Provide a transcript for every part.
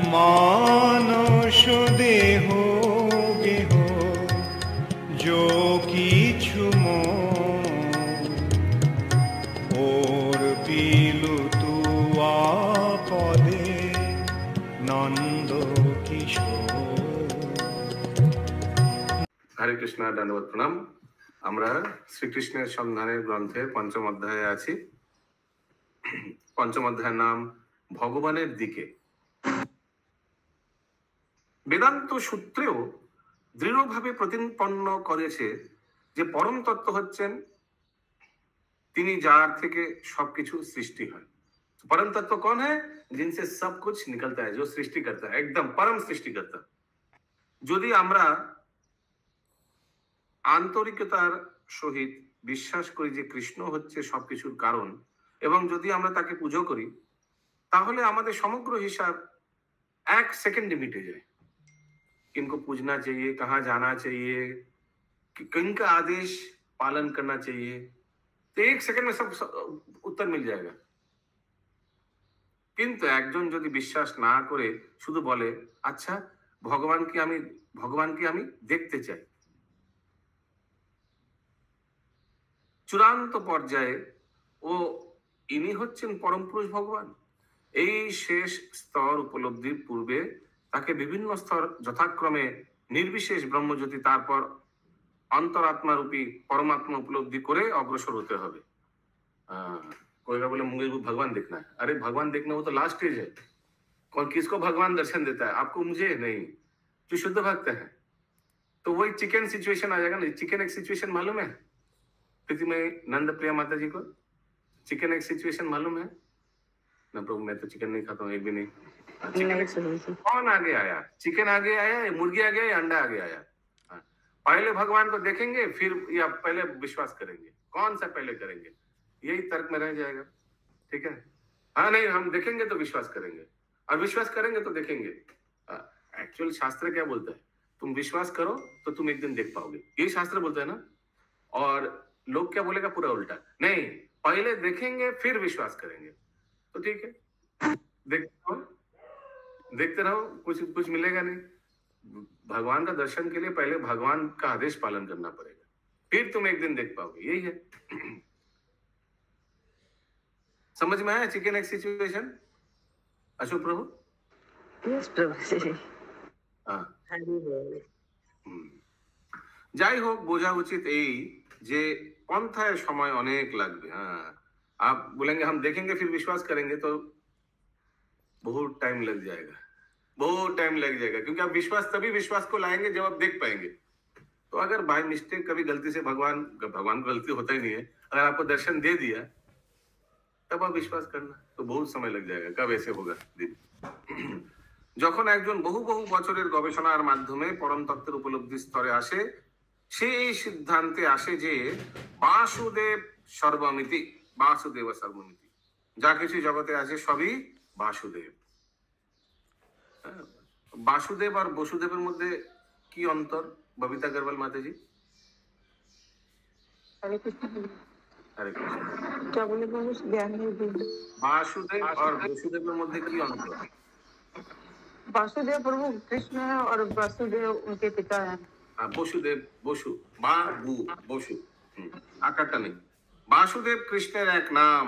मानस देह गेह जो किछु ओर पिलु तुआ पदे नंद किशोर। हरे कृष्ण, दंडवत प्रणाम। আমরা শ্রীকৃষ্ণের সন্ধানের গ্রন্থের পঞ্চম অধ্যায়ে আছি। পঞ্চম অধ্যায়ের নাম ভগবানের দিকে। বেদান্ত সূত্রেও দৃঢ়ভাবে প্রতিপন্ন করেছে যে পরম তত্ত্ব হচ্ছেন তিনি, যার থেকে সবকিছু সৃষ্টি হয়। परम तत्व कौन है? जिनसे सब कुछ निकलता है, जो सृष्टि करता है, एकदम परम सृष्टिकर्ता। যদি আমরা আন্তরিকতার সহিত বিশ্বাস করি যে কৃষ্ণ হচ্ছে সবকিছুর কারণ এবং যদি আমরা তাকে পুজো করি, তাহলে আমাদের সমগ্র হিসাব এক সেকেন্ডে মিটে যায়। किनको पूजना चाहिए, कहाँ जाना चाहिए, किनका आदेश पालन करना चाहिए, तो एक सेकंड में सब उत्तर मिल जाएगा। কিন্তু একজন যদি বিশ্বাস না করে শুধু বলে আচ্ছা ভগবানকে আমি দেখতে চাই, চূড়ান্ত পর্যায়ে ও ইনি হচ্ছেন পরম পুরুষ ভগবান, এই শেষ স্তর উপলব্ধির পূর্বে তাকে বিভিন্ন স্তর যথাক্রমে নির্বিশেষ ব্রহ্মজ্যোতি, তারপর अंतरात्मा रूपी परमात्मा उपलब्धि करे अग्रसर होते হবে। कोई का बोले मुझे भगवान देखना है, अरे भगवान देखना वो तो लास्ट स्टेज है। कौन किसको भगवान दर्शन देता है? आपको, मुझे नहीं, जो शुद्ध भक्त है। तो वही चिकन सिचुएशन आ जाएगा ना। चिकन एक सिचुएशन मालूम है प्रीति में नंद प्रिया माता जी को? चिकन एक सिचुएशन मालूम है ना? प्रभु मैं तो चिकन नहीं खाता हूँ, एक भी नहीं। कौन आगे आया? चिकन आगे आया, मुर्गी आगे आया, अंडा आगे आया? पहले भगवान को देखेंगे फिर या पहले विश्वास करेंगे? कौन सा पहले करेंगे? यही तर्क में रह जाएगा। ठीक है, हाँ नहीं, हम देखेंगे तो विश्वास करेंगे और विश्वास करेंगे तो देखेंगे। एक्चुअल शास्त्र क्या बोलता है? तुम विश्वास करो तो तुम एक दिन देख पाओगे, यही शास्त्र बोलता है ना। और लोग क्या बोलेगा? पूरा उल्टा, नहीं पहले देखेंगे फिर विश्वास करेंगे। तो ठीक है, देखते रहो, कुछ मिलेगा नहीं। भगवान का दर्शन के लिए पहले भगवान का आदेश पालन करना पड़ेगा, फिर तुम एक दिन देख पाओगे। यही है। समझ में आया चिकन एक सिचुएशन? अशोक प्रभु? यस प्रभु। যাই হোক, বোঝা উচিত এই যে পন্থায় সময় অনেক লাগবে। हाँ, आप बोलेंगे हम देखेंगे फिर विश्वास करेंगे तो बहुत टाइम लग जाएगा, बहुत टाइम लग जाएगा। क्योंकि आप तभी विश्वास को लाएंगे जब आप देख पाएंगे। तो अगर बाय मिस्टेक कभी गलती से भगवान को गलती होता ही नहीं है, अगर आपको दर्शन दे दिया तब आप विश्वास करना, तो बहुत समय लग जाएगा। कब ऐसे होगा? যখন একজন বহু বছরের গবেষণার মাধ্যমে পরম তত্ত্বের উপলব্ধি স্তরে আসে, সে এই সিদ্ধান্তে আসে যে বাসুদেব সর্বমিতি, বাসুদেব সর্বমিতি, যা কিছু জগতে আছে সবই বাসুদেব। বাসুদেব আর বসুদেবের মধ্যে কি অন্তর? ববিতা আগরওয়াল মাতাজি। हरे कृष्ण। हरे कृष्ण। क्या बोले प्रभु? ज्ञान नहीं दी। वासुदेव और वसुदेव मध्य की अंतर? वासुदेव प्रभु कृष्ण है और वासुदेव उनके पिता हैं। বসুদেব, বসু, বসু, আকারটা নেই। বাসুদেব কৃষ্ণের এক নাম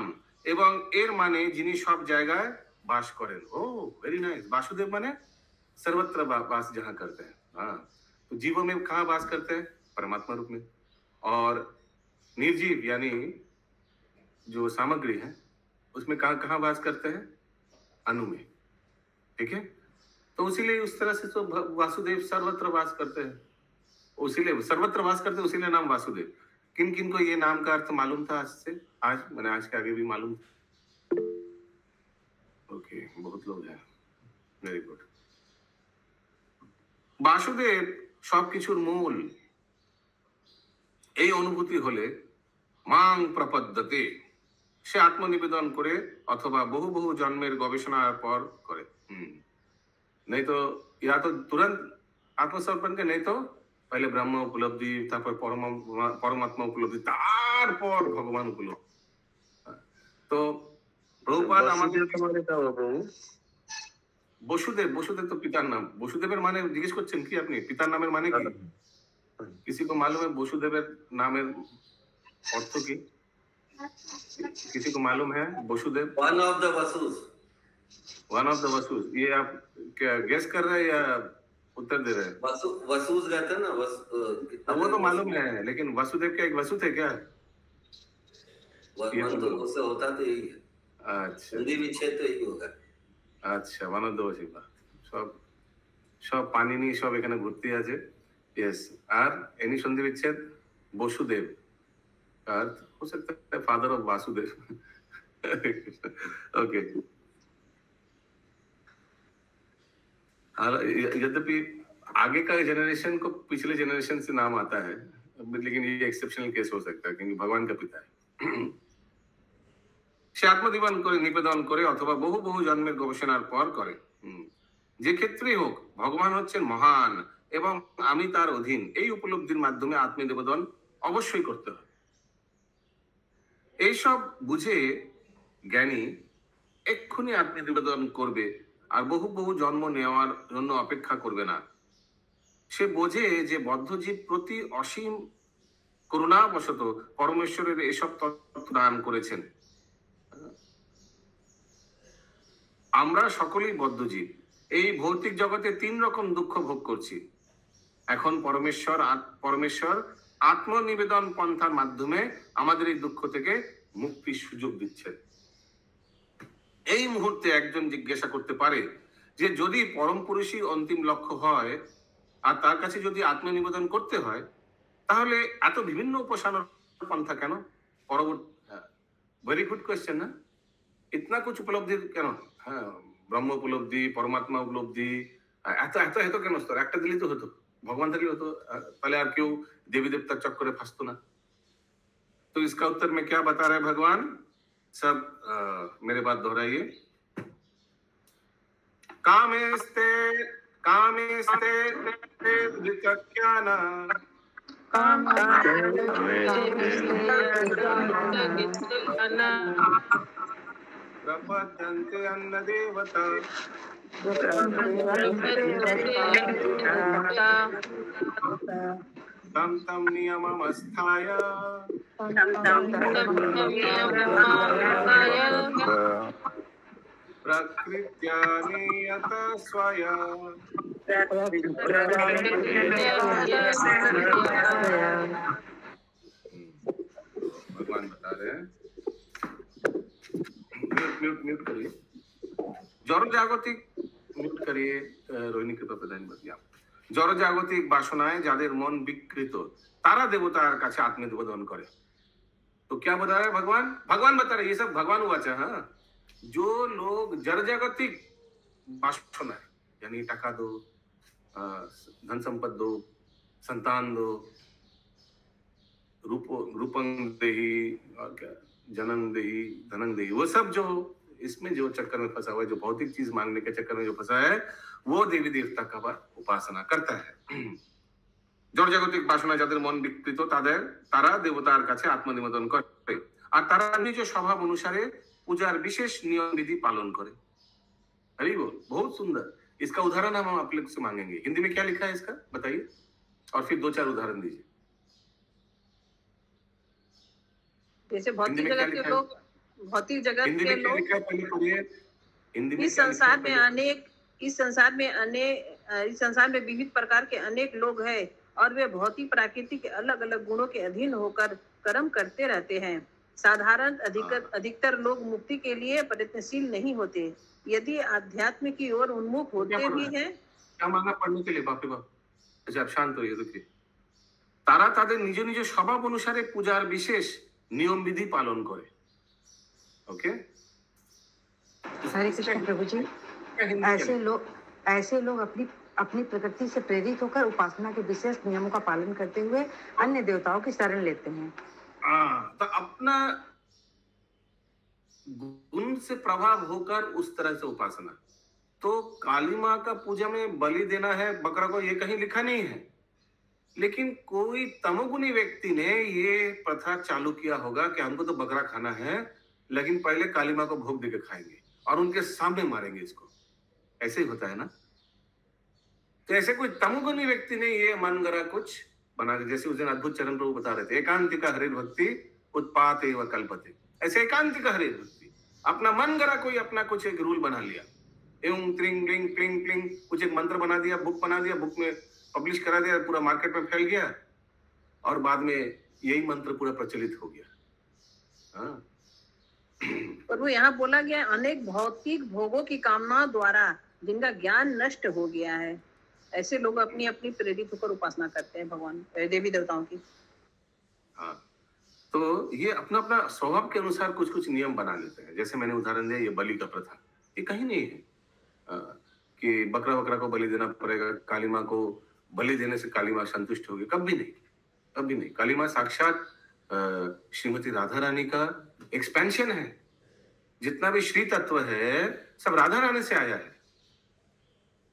এবং এর মানে যিনি সব জায়গায় বাস করেন। ও वेरी नाइस। वासुदेव माने सर्वत्र वास जहाँ करते हैं। हाँ, तो जीवों में कहाँ वास करते हैं? परमात्मा रूप में। और निर्जीव यानी जो सामग्री है उसमें कहाँ वास करते हैं? अणु में। ठीक है, तो उसीलिए उस तरह से तो वासुदेव सर्वत्र वास करते हैं, उसीलिए सर्वत्र वास करते हैं, उसीलिए नाम वासुदेव। किन किन को ये नाम का अर्थ मालूम था आज से? आज मैंने आज के आगे भी मालूम। ओके, बहुत लोग हैं, वेरी गुड। বাসুদেব সবকিছুর মূল। এই অনুভূতি হলে মাং প্রপদ্যতে, সে আত্মনিবেদন করে অথবা বহু জন্মের গবেষণার পর করে। नहीं तो या तो तुरंत आत्मसमर्पण के, नहीं तो पहले ब्रह्म उपलब्धि, তারপর परमात्मा उपलब्धि, তারপর ভগবান উপলব্ধি। তো প্রভুপাদ আমাদের বসুদেব, বসুদেব তো পিতার নাম। বসুদেবের মানে জিজ্ঞেস করছেন কি আপনি? পিতার নামের মানে কি? किसी को मालूम है বসুদেবের নামের অর্থ কি? किसी को मालूम है Vasudev? One of the Vasus. One of the Vasus. ये आप क्या गेस कर रहे हैं या उत्तर दे रहे हैं? वसुस रहते हैं ना, वो तो मालूम है, लेकिन वसुदेव क्या एक वसु थे क्या? वन तो उससे होता तो यही है। अच्छा संधि विच्छेद तो यही होगा। আচ্ছা বানরদেবশিবা সব সব পানিনি সব এখানে ভর্তি আছে। यस আর এনি সন্ধি বিচ্ছেদ বসুদেব আর हो सकता है फादर ऑफ वासुदेव। ओके और यद्यपि आगे का जनरेशन को पिछले जनरेशन से नाम आता है, लेकिन ये एक्सेप्शनल केस हो सकता है क्योंकि भगवान का पिता है। সে আত্মনিবেদন করে নিবেদন করে অথবা বহু বহু জন্মের গবেষণার পর করে। যে ক্ষেত্রেই হোক ভগবান হচ্ছেন মহান এবং আমি তার অধীন, এই উপলব্ধির মাধ্যমে আত্মনিবেদন অবশ্যই করতে হয়। এইসব বুঝে জ্ঞানী এক্ষুনি আত্মনিবেদন করবে আর বহু বহু জন্ম নেওয়ার জন্য অপেক্ষা করবে না। সে বোঝে যে বদ্ধজীব প্রতি অসীম করুণাবশত পরমেশ্বরের এসব তত্ত্ব দান করেছেন। আমরা সকলেই বদ্ধজীব, এই ভৌতিক জগতে 3 রকম দুঃখ ভোগ করছি। এখন পরমেশ্বর আত্মনিবেদন পন্থার মাধ্যমে আমাদের এই দুঃখ থেকে মুক্তির সুযোগ দিচ্ছেন। এই মুহূর্তে একজন জিজ্ঞাসা করতে পারে যে যদি পরম পুরুষই অন্তিম লক্ষ্য হয় আর তার কাছে যদি আত্মনিবেদন করতে হয় তাহলে এত বিভিন্ন উপাসনার পন্থা কেন? পরবর্তী ভেরি গুড কোয়েশ্চেন না? इतना कुछ उपलब्धि কেন? হ্যাঁ ব্রহ্ম উপলব্ধি, পরমাত্মা উপলব্ধি, এত এত এত কেন স্তর? একটা দিলেই তো হতো, ভগবান থাকলে হতো, তাহলে আর কেউ देवी देवताর চক্করে ফাঁসতো না। तो इसका उत्तर में क्या बता रहे भगवान? सब मेरे बात दोहराइए। कामेस्ते कामेस्ते वितक्याना प्रपद्यन्ते अन्नदेवता तम तम नियममस्थाय प्रकृत्या नियत स्वयं। भगवान बता रहे हैं, म्यूट करिए, জড়জাগতিক মিউট করিয়ে রোহিণী কৃপা প্রদান বলিয়া। জড়জাগতিক বাসনায় যাদের মন বিকৃত তারা দেবতার কাছে আত্মনিবেদন করে। तो क्या बता रहे हैं भगवान? भगवान बता रहे, ये सब भगवान हुआ चाहे। हाँ, जो लोग जड़जागतिक वासना यानी टाका दो, धन संपत्ति दो, संतान दो, रूपं देही और क्या जनन देही धनन देही, वो सब जो इसमें जो चक्कर में फंसा हुआ है, जो भौतिक चीज मांगने के चक्कर में जो फंसा है, वो देवी देवता का उपासना करता है। জড়জাগতিক বাসনা যাদের মন বিকৃত তারা দেবতার কাছে আত্মনিবেদন করে আর তারা নিজ স্বভাব অনুসারে পূজার বিশেষ নিয়ম বিধি পালন করে। अरे वो बहुत सुंदर, इसका उदाहरण हम आप लोग से मांगेंगे। हिंदी में क्या लिखा है इसका बताइए और फिर 2-4 उदाहरण दीजिए। जैसे भौतिक जगत के लोग, भौतिक जगत के लोग इस संसार में विविध प्रकार के अनेक लोग हैं और वे भौतिक प्रकृति के अलग अलग गुणों के अधीन होकर कर्म करते रहते हैं। साधारण अधिकतर लोग मुक्ति के लिए प्रयत्नशील नहीं होते। यदि आध्यात्म की ओर उन्मुख होते भी हैं, क्या मांगा पढ़ने के लिए? बाप रे बाप, अच्छा आप शांत होइए, रुकिए। তারা তাদের নিজ নিজ স্বভাব অনুসারে পূজার বিশেষ নিয়ম বিধি পালন করে। ओके, हरे कृष्ण प्रभु जी। ऐसे लोग अपनी प्रकृति से प्रेरित होकर उपासना के विशेष नियमों का पालन करते हुए अन्य देवताओं की शरण लेते हैं। तो अपना गुण से प्रभाव होकर उस तरह से उपासना। तो काली माँ का पूजा में बलि देना है बकरा को, ये कहीं लिखा नहीं है, लेकिन कोई तमोगुणी व्यक्ति ने ये प्रथा चालू किया होगा कि हमको तो बकरा खाना है, लेकिन पहले काली माँ को भोग देकर खाएंगे और उनके सामने मारेंगे इसको। ऐसे ही होता है ना। तो ऐसे कोई तमोगुणी व्यक्ति ने ये मन गरा कुछ बना दिया। जैसे उस दिन अद्भुत चरण प्रभु बता रहे थे, एकांतिक हरिर भक्ति उत्पात एवं कल्पते। ऐसे एकांतिक हरिर भक्ति, अपना मन गरा कोई अपना कुछ एक रूल बना लिया, एवं त्रिंग क्लिंग क्लिंग क्लिंग कुछ एक मंत्र बना दिया, बुक बना दिया, बुक में पब्लिश करा दिया, पूरा मार्केट में फैल गया और बाद में यही मंत्र पूरा प्रचलित हो गया। हाँ। पर वो यहाँ बोला गया अनेक भौतिक भोगों की कामना द्वारा जिनका ज्ञान नष्ट हो गया है, ऐसे लोग अपनी अपनी प्रेरित होकर उपासना करते हैं भगवान देवी देवताओं की। हाँ, तो ये अपना अपना स्वभाव के अनुसार कुछ कुछ नियम बना लेते हैं। जैसे मैंने उदाहरण दिया, ये बलि का प्रथा, ये कहीं नहीं है कि बकरा बकरा को बलि देना पड़ेगा, काली माँ को बलि देने से काली माँ संतुष्ट होगी, कभी नहीं, कभी नहीं। काली माँ साक्षात श्रीमती राधा रानी का एक्सपेंशन है। जितना भी श्री तत्व है सब राधा रानी से आया है,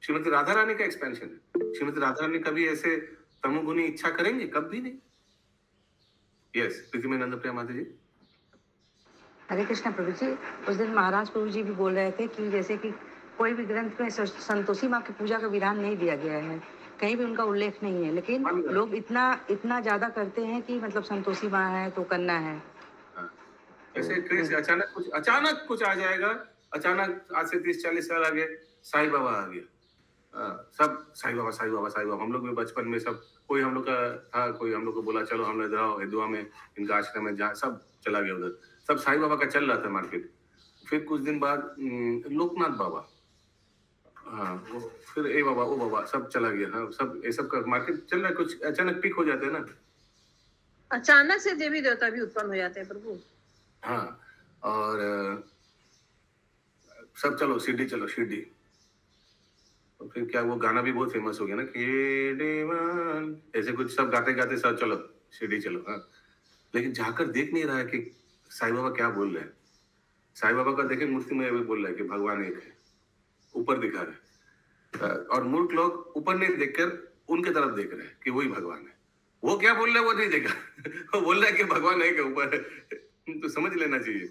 श्रीमती राधा रानी का एक्सपेंशन है। श्रीमती राधा रानी कभी ऐसे तमोगुणी इच्छा करेंगे? कभी नहीं। यस, प्रीतिमय नंद प्रिया माता जी। हरे कृष्णा प्रभु जी। उस दिन महाराज प्रभु जी भी बोल रहे थे कि जैसे कि कोई भी ग्रंथ में संतोषी माँ की पूजा का विधान नहीं दिया गया है, कहीं भी उनका उल्लेख नहीं है, लेकिन लोग इतना ज्यादा करते हैं कि मतलब संतोषी माँ है तो करना है। ऐसे क्रेज अचानक कुछ आ जाएगा, अचानक आज से 30-40 साल आगे साईं बाबा आ गया। सब साईं बाबा साईं बाबा साईं बाबा। हम लोग भी बचपन में सब, कोई हम लोग का था, कोई हम लोग को बोला चलो हम इधर आओ हिंदुआ में, इनका आश्रम में, जहाँ सब चला गया उधर, सब साईं बाबा का चल रहा था मार्केट। फिर कुछ दिन बाद लोकनाथ बाबा, हाँ, फिर ए बाबा ओ बाबा सब चला गया। हाँ, सब ये सब का मार्केट चल रहा है। कुछ अचानक पिक हो जाते हैं ना, अचानक से देवी देवता भी उत्पन्न हो जाते हैं प्रभु। हाँ, और सब चलो शिरडी चलो शिरडी। तो फिर क्या वो गाना भी बहुत फेमस हो गया ना, केडेवान, ऐसे कुछ सब गाते गाते सब चलो शिरडी चलो। हाँ, लेकिन जाकर देख नहीं रहा है कि साईं बाबा क्या बोल रहे हैं। साईं बाबा का देखे मूर्ति में बोल रहा है कि भगवान एक है, ऊपर दिखा रहा है, और मूर्ख लोग ऊपर नहीं देखकर उनके तरफ देख रहे हैं कि वही भगवान है। वो क्या बोल रहे हैं वो नहीं देखा वो बोल रहा है कि भगवान एक है ऊपर, तो समझ लेना चाहिए।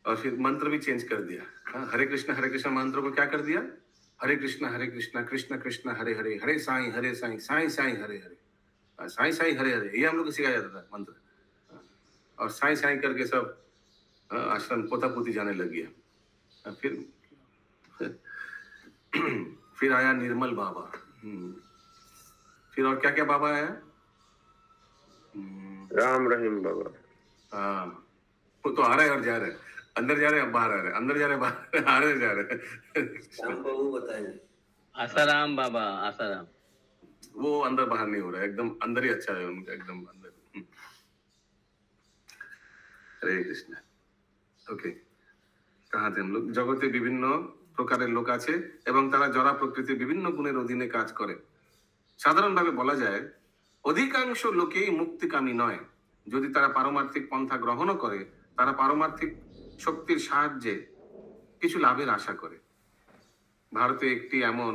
और फिर मंत्र भी चेंज कर दिया। हाँ, हरे कृष्ण मंत्र को क्या कर दिया, हरे कृष्ण कृष्ण कृष्ण हरे हरे, हरे साईं साईं साईं हरे हरे, साईं साईं हरे हरे, ये हम लोग को सिखाया जाता था मंत्र। और साईं साईं करके सब आश्रम पोता पोती जाने लग गया। फिर आया निर्मल बाबा। फिर और क्या क्या बाबा आया, राम रहीम बाबा। हाँ, वो तो आ रहे और जा रहे, अंदर जा रहे हैं बाहर आ रहे, अंदर जा रहे बाहर आ रहे जा रहे। राम बाबू बताएंगे। आसाराम बाबा, आसाराम। वो अंदर बाहर नहीं हो रहा है, एकदम अंदर ही अच्छा है उनका, एकदम अंदर। हरे कृष्ण। ओके, कहाँ थे हम लोग? जगते विभिन्न प्रकारेर लोक आछे एवं तारा जरा प्रकृतिर विभिन्न गुणेर अधीने काज करे। साधारणभावे बला जाय अधिकांश लोकेई मुक्तिकामी नय। यदि तारा पारमार्थिक पंथा ग्रहण करे, तारा पारमार्थिक शक्तिर साहाয্যে কিছু লাভের আশা করে। ভারতে একটি এমন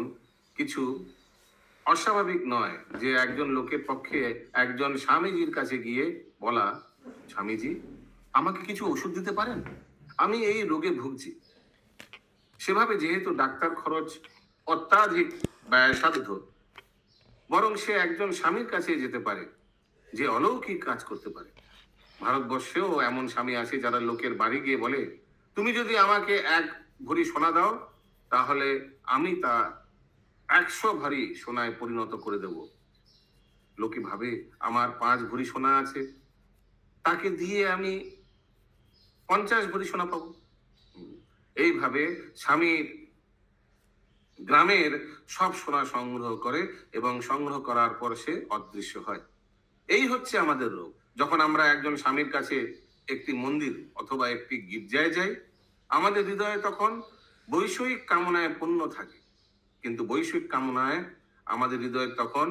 কিছু অস্বাভাবিক নয় যে একজন লোকের পক্ষে একজন স্বামীজির কাছে গিয়ে বলা, স্বামীজি আমাকে কিছু ওষুধ দিতে পারেন, আমি এই রোগে ভুগছি। সেভাবে যেহেতু ডাক্তার খরচ অত্যাধিক ব্যয়সাধ্য, বরং সে একজন স্বামীর কাছে যেতে পারে যে অলৌকিক কাজ করতে পারে। ভারতবর্ষেও এমন স্বামী আছে যারা লোকের বাড়ি গিয়ে বলে, তুমি যদি আমাকে 1 ভরি সোনা দাও তাহলে আমি তা 100 ভরি সোনায় পরিণত করে দেব। লোকে ভাবে আমার 5 ভরি সোনা আছে, তাকে দিয়ে আমি 50 ভরি সোনা পাবো। এইভাবে স্বামীর গ্রামের সব সোনা সংগ্রহ করে এবং সংগ্রহ করার পর সে অদৃশ্য হয়। এই হচ্ছে আমাদের রোগ। যখন আমরা একজন স্বামীর কাছে একটি মন্দির অথবা একটি গির্জায় যাই, আমাদের হৃদয়ে তখন বৈষয়িক কামনায় পূর্ণ থাকে, কিন্তু বৈষয়িক কামনায় আমাদের হৃদয়ে তখন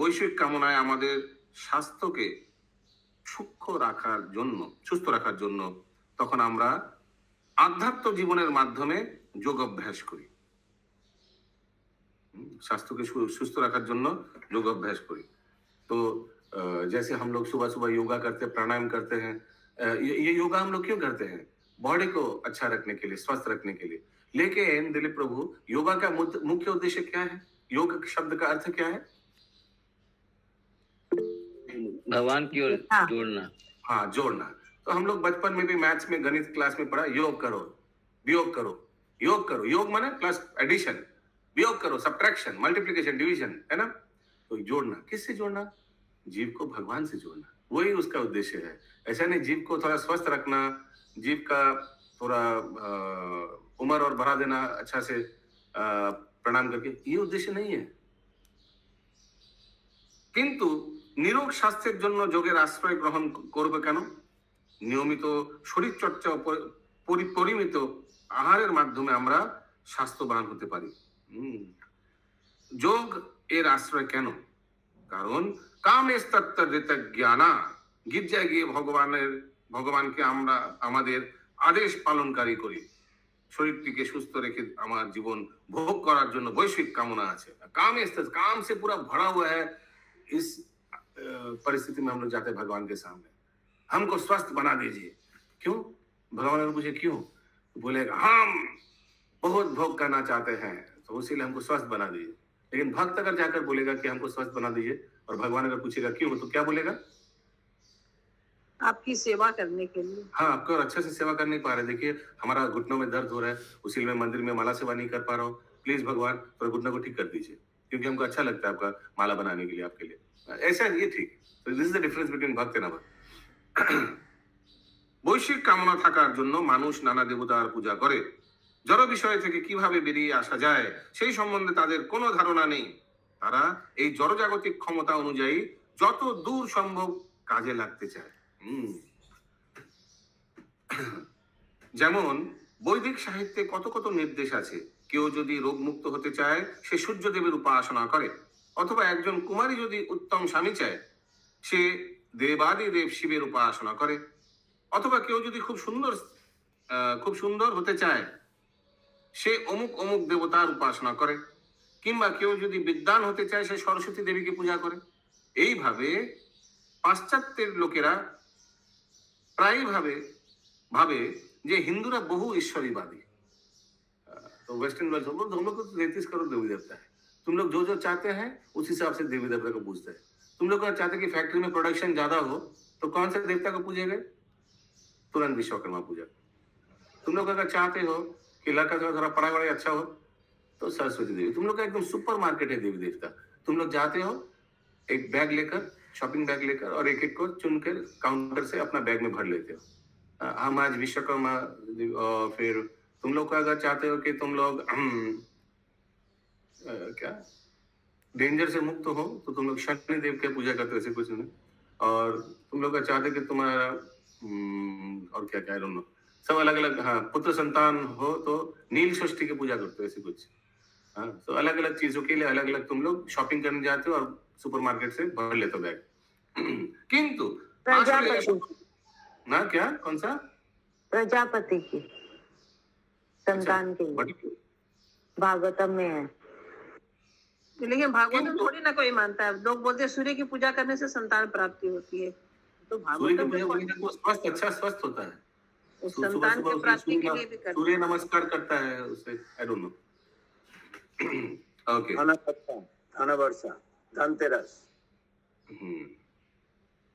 বৈষয়িক কামনায় আমাদের স্বাস্থ্যকে সুস্থ রাখার জন্য তখন আমরা আধ্যাত্ম জীবনের মাধ্যমে যোগ অভ্যাস করি। স্বাস্থ্যকে সুস্থ রাখার জন্য যোগ অভ্যাস করি। তো जैसे हम लोग सुबह सुबह योगा करते हैं, प्राणायाम करते हैं, ये योगा हम लोग क्यों करते हैं? बॉडी को अच्छा रखने के लिए, स्वस्थ रखने के लिए। लेकिन दिलीप प्रभु, योगा का मुख्य उद्देश्य क्या है? योग शब्द का अर्थ क्या है? भगवान की ओर हाँ। जोड़ना। हाँ, जोड़ना। तो हम लोग बचपन में भी मैथ्स में, गणित क्लास में पढ़ा, योग करो, वियोग करो, योग करो। योग माने प्लस एडिशन, वियोग करो सब्ट्रैक्शन, मल्टीप्लिकेशन, डिवीजन, है ना? तो जोड़ना, किससे जोड़ना? जीव को भगवान से जोड़ना, वही उसका उद्देश्य है। ऐसा नहीं जीव को थोड़ा स्वस्थ रखना, जीव का थोड़ा उम्र और बढ़ा देना अच्छा से प्रणाम करके, ये उद्देश्य नहीं है। কিন্তু নিরোগ স্বাস্থ্যের জন্য যোগের আশ্রয় গ্রহণ করবে কেন? নিয়মিত শরীর চর্চা ও পরিমিত আহারের মাধ্যমে আমরা স্বাস্থ্যবান হতে পারি। যোগ এর আশ্রয় কেন? কারণ কামেস তত্ত্বরিত জ্ঞানা, গির্জায় গিয়ে ভগবানকে আমরা আমাদের আদেশ পালনকারী করি। শরীরটিকে সুস্থ রেখে আমার জীবন ভোগ করার জন্য বৈশ্বিক কামনা আছে। काम से पूरा भरा हुआ है। इस परिस्थिति में हम लोग जाते हैं भगवान के सामने, हमको स्वस्थ बना दीजिए। क्यों? भगवान ने पूछे क्यों? बोलेगा हम बहुत भोग करना चाहते हैं, तो इसीलिए हमको स्वस्थ बना दीजिए। लेकिन भक्त अगर जाकर बोलेगा कि हमको स्वस्थ बना दीजिए, और भगवान अगर पूछेगा क्यों, तो क्या बोलेगा? आपकी सेवा करने के लिए। हाँ, आपको अच्छे से सेवा कर नहीं पा रहे। देखिए हमारा घुटनों में दर्द हो रहा है, उसी में मंदिर में माला सेवा नहीं कर पा रहा हूँ, प्लीज भगवान थोड़ा घुटनों को ठीक कर दीजिए, क्योंकि हमको अच्छा लगता है आपका माला बनाने के लिए, आपके लिए ऐसा ये ठीक। तो this is the difference between भक्त एंड भक्त। বৈশ্বিক কামনা থাকার জন্য মানুষ নানা দেবতার পূজা করে। জড় বিষয় থেকে কিভাবে বেরিয়ে আসা যায় সেই সম্বন্ধে তাদের কোনো ধারণা নেই। তারা এই জড়জাগতিক ক্ষমতা অনুযায়ী যত দূর সম্ভব কাজে লাগতে চায়। যেমন বৈদিক সাহিত্যে কত কত নির্দেশ আছে। কেউ যদি রোগমুক্ত হতে চায় সে সূর্যদেবের উপাসনা করে, অথবা একজন কুমারী যদি উত্তম স্বামী চায় সে দেবাদি দেব শিবের উপাসনা করে, অথবা কেউ যদি খুব সুন্দর হতে চায় সে অমুক অমুক দেবতার উপাসনা করে, কিংবা কেউ যদি বিদ্বান হতে চায় সে সরস্বতী দেবীকে পূজা করে। এইভাবে পাশ্চাত্যের লোকেরা প্রায় ভাবে যে হিন্দুরা বহু ঈশ্বরীবাदी। तो वेस्टर्न वर्ल्ड हम लोग को 33 करोड़ देवी देवता है, तुम लोग जो जो चाहते हैं उस हिसाब से देवी देवता को पूजते हैं। तुम लोग अगर चाहते कि फैक्ट्री में प्रोडक्शन ज्यादा हो तो कौन से देवता को पूजेंगे? तुरंत विश्वकर्मा पूजा। तुम लोग अगर चाहते हो कि लड़का थोड़ा पढ़ाई वढ़ाई अच्छा हो तो सरस्वती देवी। तुम लोग का एकदम सुपर मार्केट है देवी देवता। तुम लोग जाते हो एक बैग लेकर, शॉपिंग बैग लेकर, और एक एक को चुनकर काउंटर से अपना बैग में भर लेते हो। हम आज विश्वकर्मा, और फिर तुम लोग को अगर चाहते हो कि तुम लोग क्या डेंजर से मुक्त हो तो तुम लोग शनि देव की पूजा करते हो, ऐसे कुछ नहीं। और तुम लोग का चाहते कि तुम्हारा और क्या क्या नो सब अलग अलग, हाँ, पुत्र संतान हो तो नील षष्ठी की पूजा करते हो, ऐसे कुछ। हाँ, तो अलग अलग चीजों के लिए अलग अलग तुम लोग शॉपिंग करने जाते हो और सुपरमार्केट से भर लेते हो बैग। किंतु ना क्या, कौन सा? प्रजापति की संतान के लिए भागवतम में है। लेकिन भागवतम थोड़ी ना कोई मानता है। लोग बोलते हैं सूर्य की पूजा करने से संतान प्राप्ति होती है, तो भागवतम स्वस्थ, अच्छा स्वस्थ होता है, संतान की प्राप्ति के लिए भी करते हैं। सूर्य नमस्कार करता है उससे, आई डोंट नो। ओके, अनवर्षा, धनतेरस।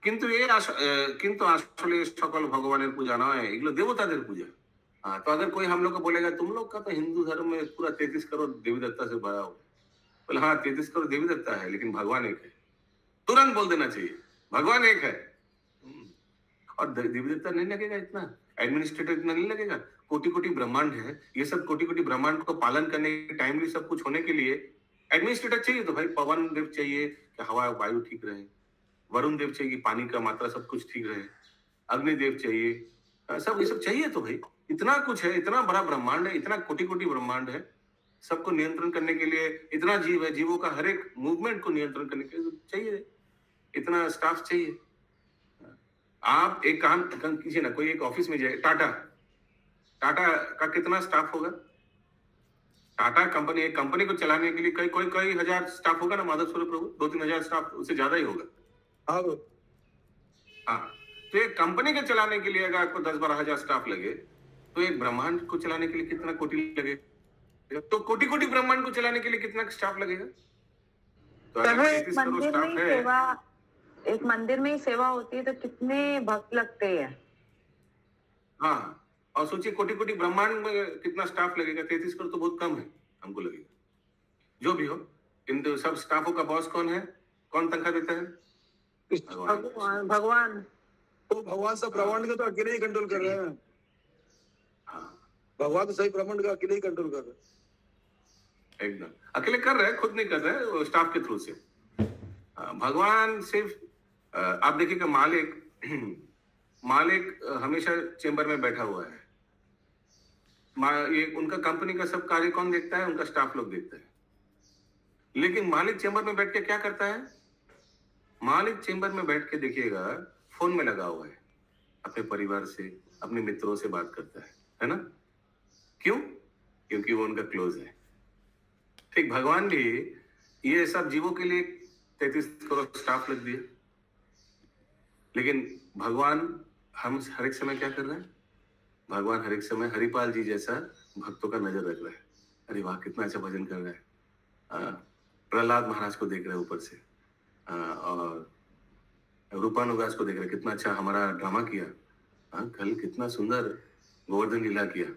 কিন্তু আসলে সকল ভগবানের পূজা নয়, এগুলো দেবতাদের পূজা। हाँ, तो अगर कोई हम लोग को बोलेगा तुम लोग का तो हिंदू धर्म में पूरा 33 करोड़ देवी देवता से भरा हो, बोले हाँ 33 करोड़ देवी देवता है लेकिन भगवान एक है, तुरंत बोल देना चाहिए भगवान एक है। और देवी देवता नहीं लगेगा इतना, एडमिनिस्ट्रेटर इतना नहीं लगेगा। कोटि कोटि ब्रह्मांड है, ये सब कोटि कोटि ब्रह्मांड को पालन करने टाइमली सब कुछ होने के लिए एडमिनिस्ट्रेटर चाहिए। तो भाई पवन देव चाहिए कि हवा वायु ठीक रहे, वरुण देव चाहिए पानी का मात्रा सब कुछ ठीक रहे, अग्निदेव चाहिए, सब ये सब चाहिए। तो भाई इतना कुछ है, इतना बड़ा ब्रह्मांड है, इतना कोटि कोटि ब्रह्मांड है, सबको नियंत्रण करने के लिए इतना जीव है, जीवों का हर एक मूवमेंट को नियंत्रण करने के लिए चाहिए, इतना स्टाफ चाहिए। आप एक काम कीजिए ना, कोई एक ऑफिस में जाए, टाटा का कितना स्टाफ होगा? टाटा कंपनी, एक कंपनी को चलाने के लिए कई हजार स्टाफ होगा ना माधव स्वरूप प्रभु, 2-3 हजार स्टाफ, उससे ज्यादा ही होगा। हाँ हाँ, तो एक कंपनी के चलाने के लिए अगर आपको 10-12 हजार स्टाफ लगे, तो एक ब्रह्मांड को चलाने के लिए कितना कोटि लगेगा? तो कोटि कोटि ब्रह्मांड को चलाने के लिए कितना स्टाफ लगेगा? तो अगर 33 करोड़ स्टाफ है, एक मंदिर में ही सेवा होती है तो कितने भक्त लगते हैं। हाँ, और सोचिए कोटि कोटि ब्रह्मांड में कितना स्टाफ लगेगा। 33 करोड़ तो बहुत कम है, हमको लगेगा। जो भी हो, इन सब स्टाफों का बॉस कौन है? कौन तनख्वाह देता है? भगवान। तो भगवान सब ब्रह्मांड को तो अकेले ही कंट्रोल कर रहे हैं। हाँ, भगवान तो सही ब्रह्मांड का अकेले ही कंट्रोल कर रहे हैं। एकदम अकेले कर रहे हैं, खुद नहीं कर रहे हैं, स्टाफ के थ्रू से। भगवान सिर्फ आप देखिएगा, मालिक हमेशा चेंबर में बैठा हुआ है। ये उनका कंपनी का सब कार्य कौन देखता है? उनका स्टाफ लोग देखता है। लेकिन मालिक चेंबर में बैठ के क्या करता है? मालिक चेंबर में बैठ के देखिएगा, फोन में लगा हुआ है, अपने परिवार से, अपने मित्रों से बात करता है ना? क्यों? क्योंकि वो उनका क्लोज है। ठीक, भगवान भी ये सब जीवों के लिए 33 करोड़ स्टाफ लग दिए। लेकिन भगवान हम हर एक समय क्या कर रहे हैं? भगवान हर एक समय हरिपाल जी जैसा भक्तों का नजर रख रहा है। अरे वाह, कितना अच्छा भजन कर रहा है। प्रहलाद महाराज को देख रहे हैं ऊपर से, और रूपानुगास को देख रहे हैं, कितना अच्छा हमारा ड्रामा किया। कल कितना सुंदर गोवर्धन लीला किया।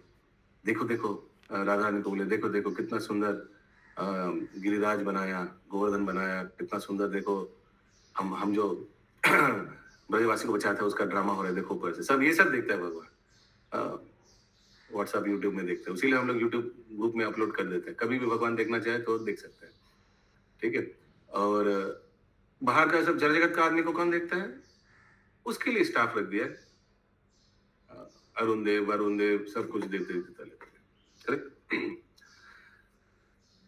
देखो देखो, राधा रानी को बोले देखो देखो कितना सुंदर गिरिराज बनाया, गोवर्धन बनाया, कितना सुंदर। देखो हम जो ब्रजवासी को बचाया था उसका ड्रामा हो रहा है, देखो ऊपर से। सब ये सब देखता है भगवान। व्हाट्सएप यूट्यूब में देखते हैं, इसीलिए हम लोग यूट्यूब ग्रुप में अपलोड कर देते हैं। कभी भी भगवान देखना चाहे तो देख सकते हैं, ठीक है। और बाहर का सब जड़ जगत का आदमी को कौन देखता है? उसके लिए स्टाफ रख दिया है। अरुण देव सब कुछ देखते करेक्ट।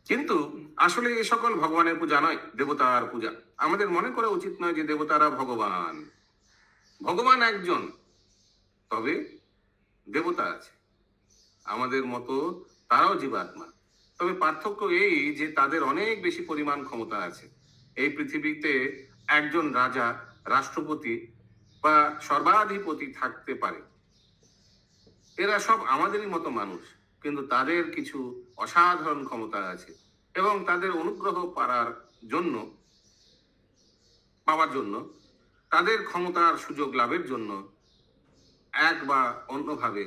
কিন্তু আসলে এই সকল ভগবানের পূজা নয়, দেবতার পূজা। আমাদের মনে করা উচিত নয় যে দেবতারা ভগবান। ভগবান একজন, তবে দেবতা আছে আমাদের মতো, তারাও জীবাত্মা। তবে পার্থক্য এই যে তাদের অনেক বেশি পরিমাণ ক্ষমতা আছে। এই পৃথিবীতে একজন রাজা, রাষ্ট্রপতি বা সর্বাধিপতি থাকতে পারে। এরা সব আমাদেরই মতো মানুষ, কিন্তু তাদের কিছু অসাধারণ ক্ষমতা আছে এবং তাদের অনুগ্রহ পাওয়ার জন্য তাদের ক্ষমতার সুযোগ লাভের জন্য এক বা অন্যভাবে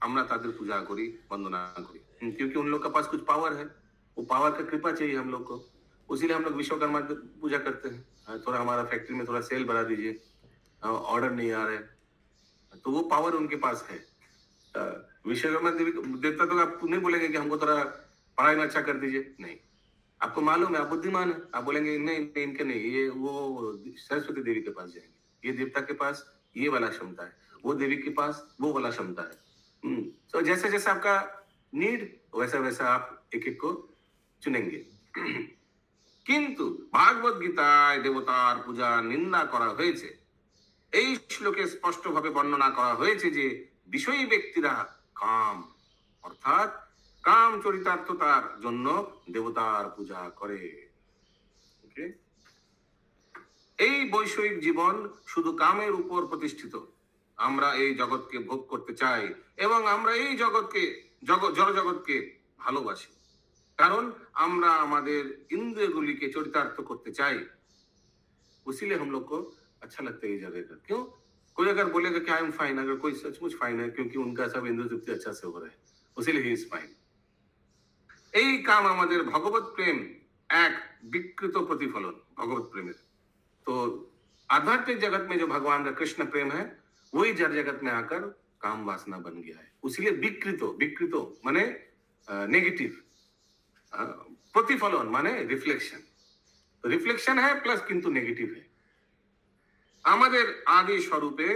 আমরা তাদের पूजा करी, वंदना करी। क्योंकि उन लोग के पास कुछ पावर है, वो पावर का कृपा चाहिए हम लोग को। उसीलिए हम लोग विश्वकर्मा की पूजा करते हैं। थोड़ा हमारा फैक्ट्री में थोड़ा सेल बढ़ा दीजिए, ऑर्डर नहीं आ रहे, तो वो पावर उनके पास है। विश्वकर्मा देवता तो आप नहीं बोलेंगे कि हमको थोड़ा पढ़ाई में अच्छा कर दीजिए, नहीं। आपको मालूम है, आप बुद्धिमान है, आप बोलेंगे नहीं इनके नहीं, ये वो सरस्वती देवी के पास जाएंगे, ये देवता के पास ये वाला क्षमता है, वो देवी के पास वो वाला क्षमता है। तो जैसे जैसे आपका नीड वैसा वैसा आप एक एक को चुनेंगे। কিন্তু ভাগবত গীতায় দেবতার পূজা নিন্দা করা হয়েছে। এই শ্লোকে স্পষ্টভাবে বর্ণনা করা হয়েছে যে বিষয়ী ব্যক্তিরা কাম অর্থাৎ কাম চরিতার্থতার জন্য দেবতার পূজা করে। এই বৈষয়িক জীবন শুধু কামের উপর প্রতিষ্ঠিত। আমরা এই জগৎকে ভোগ করতে চাই এবং আমরা এই জড় জগৎকে ভালোবাসি, কারণ আমরা আমাদের इंद्रियগুলিকে চরিতার্থ করতে চাই। इसीलिए हम लोग को अच्छा लगता है ये जगह का। क्यों? कोई अगर बोलेगा कि आई एम फाइन, अगर कोई सचमुच फाइन है क्योंकि उनका सब इंद्रिय तृप्ति अच्छा से हो रहा है, इसीलिए ही इज फाइन। এই কাম আমাদের ভগবত প্রেম এক विकृत प्रतिफलन भगवत प्रेम। तो आध्यात्मिक जगत में जो भगवान का कृष्ण प्रेम है वही जड़ जगत में आकर काम वासना बन गया है। इसीलिए विकृतो माने नेगेटिव, प्रतिफलन माने रिफ्लेक्शन। तो रिफ्लेक्शन है प्लस किंतु नेगेटिव है। আমাদের আদি স্বরূপে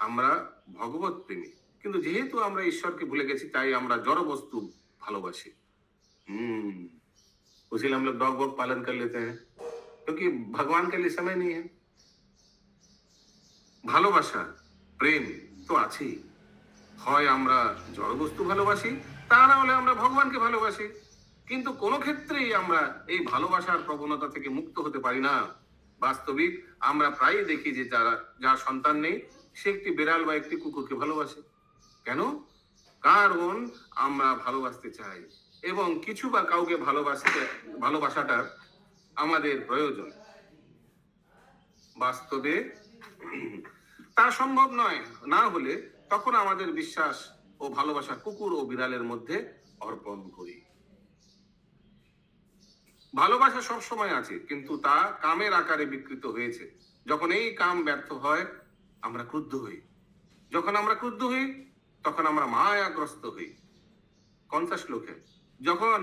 আমরা ভগবত প্রেমী, কিন্তু যেহেতু আমরা ঈশ্বরকে ভুলে গেছি তাই আমরা জড় বস্তু ভালোবাসি। उसीलिए हम लोग डॉग वॉग पालन कर लेते हैं, क्योंकि भगवान के लिए समय नहीं है। ভালোবাসা প্রেম তো আছেই, হয় আমরা জড় বস্তু ভালোবাসি, তা না হলে আমরা ভগবানকে ভালোবাসি। কিন্তু কোনো ক্ষেত্রেই আমরা এই ভালোবাসার প্রবণতা থেকে মুক্ত হতে পারি না। বাস্তবিক আমরা প্রায়ই দেখি যে যার সন্তান নেই সে একটি বিড়াল বা একটি কুকুরকে ভালোবাসে। কেন? কারণ আমরা ভালোবাসতে চাই এবং কিছু বা কাউকে ভালোবাসাটা আমাদের প্রয়োজন। বাস্তবে তা সম্ভব নয়, না হলে তখন আমাদের বিশ্বাস ও ভালোবাসা কুকুর ও বিড়ালের মধ্যে অর্পণ করি। ভালোবাসা সব সময় আছে, কিন্তু তা কামের আকারে বিকৃত হয়েছে। যখন এই কাম ব্যর্থ হয় আমরা ক্রুদ্ধ হই, যখন আমরা ক্রুদ্ধ হই তখন আমরা মায়াগ্রস্ত হই। কনসা শ্লোকে যখন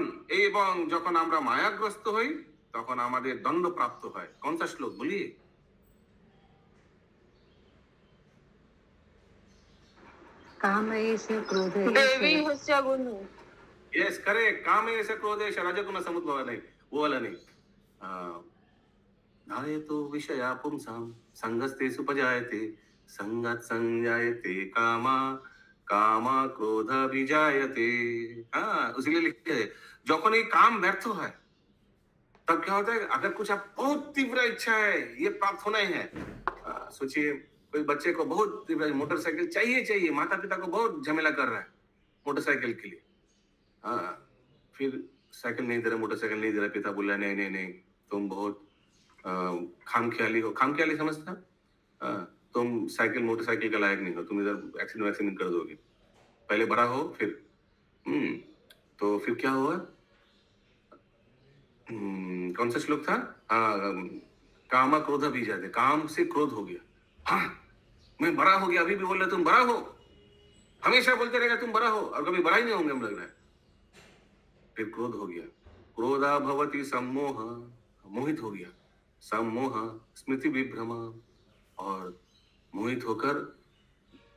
আমরা মায়াগ্রস্ত হই তখন আমাদের দণ্ড প্রাপ্ত হয়। কনসা শ্লোক বলিয়ে? काम ऐसे क्रोध देवी हस्या गुण। Yes correct. काम ऐसे क्रोध है रजोगुण समुद्भव नहीं, वो वाला नहीं। धायतो विषया पुंसाम संगस्ते सुपजायते संगत संजायते कामा कामा क्रोध विजायते। हाँ, उसीलिए लिखते हैं যখন এই কাম ব্যর্থ হয় तब क्या होता है, अगर कुछ आप बहुत तीव्र इच्छा है ये प्राप्त होना ही है। सोचिए कोई बच्चे को बहुत तीव्र मोटरसाइकिल चाहिए, माता पिता को बहुत झमेला कर रहा है मोटरसाइकिल के लिए। हाँ, फिर साइकिल नहीं दे रहा, मोटरसाइकिल नहीं दे रहा, पिता बोला नहीं तुम बहुत खामख्याली हो। खामख्याली समझता? तुम साइकिल मोटरसाइकिल का लायक नहीं हो, तुम इधर एक्सीडेंट कर दोगे, पहले बड़ा हो फिर। तो फिर क्या हुआ? कौन सा श्लोक था? कामा क्रोध भी जाते, काम से क्रोध हो गया। हाँ, मैं बड़ा हो गया, अभी भी बोल रहे तुम बड़ा हो, हमेशा बोलते रहेगा तुम बड़ा हो और कभी बड़ा ही नहीं होंगे, हम लग रहा है। फिर क्रोध हो गया, क्रोधा भवति सम्मोह, मोहित हो गया, सम्मोह स्मृति विभ्रमा, और मोहित होकर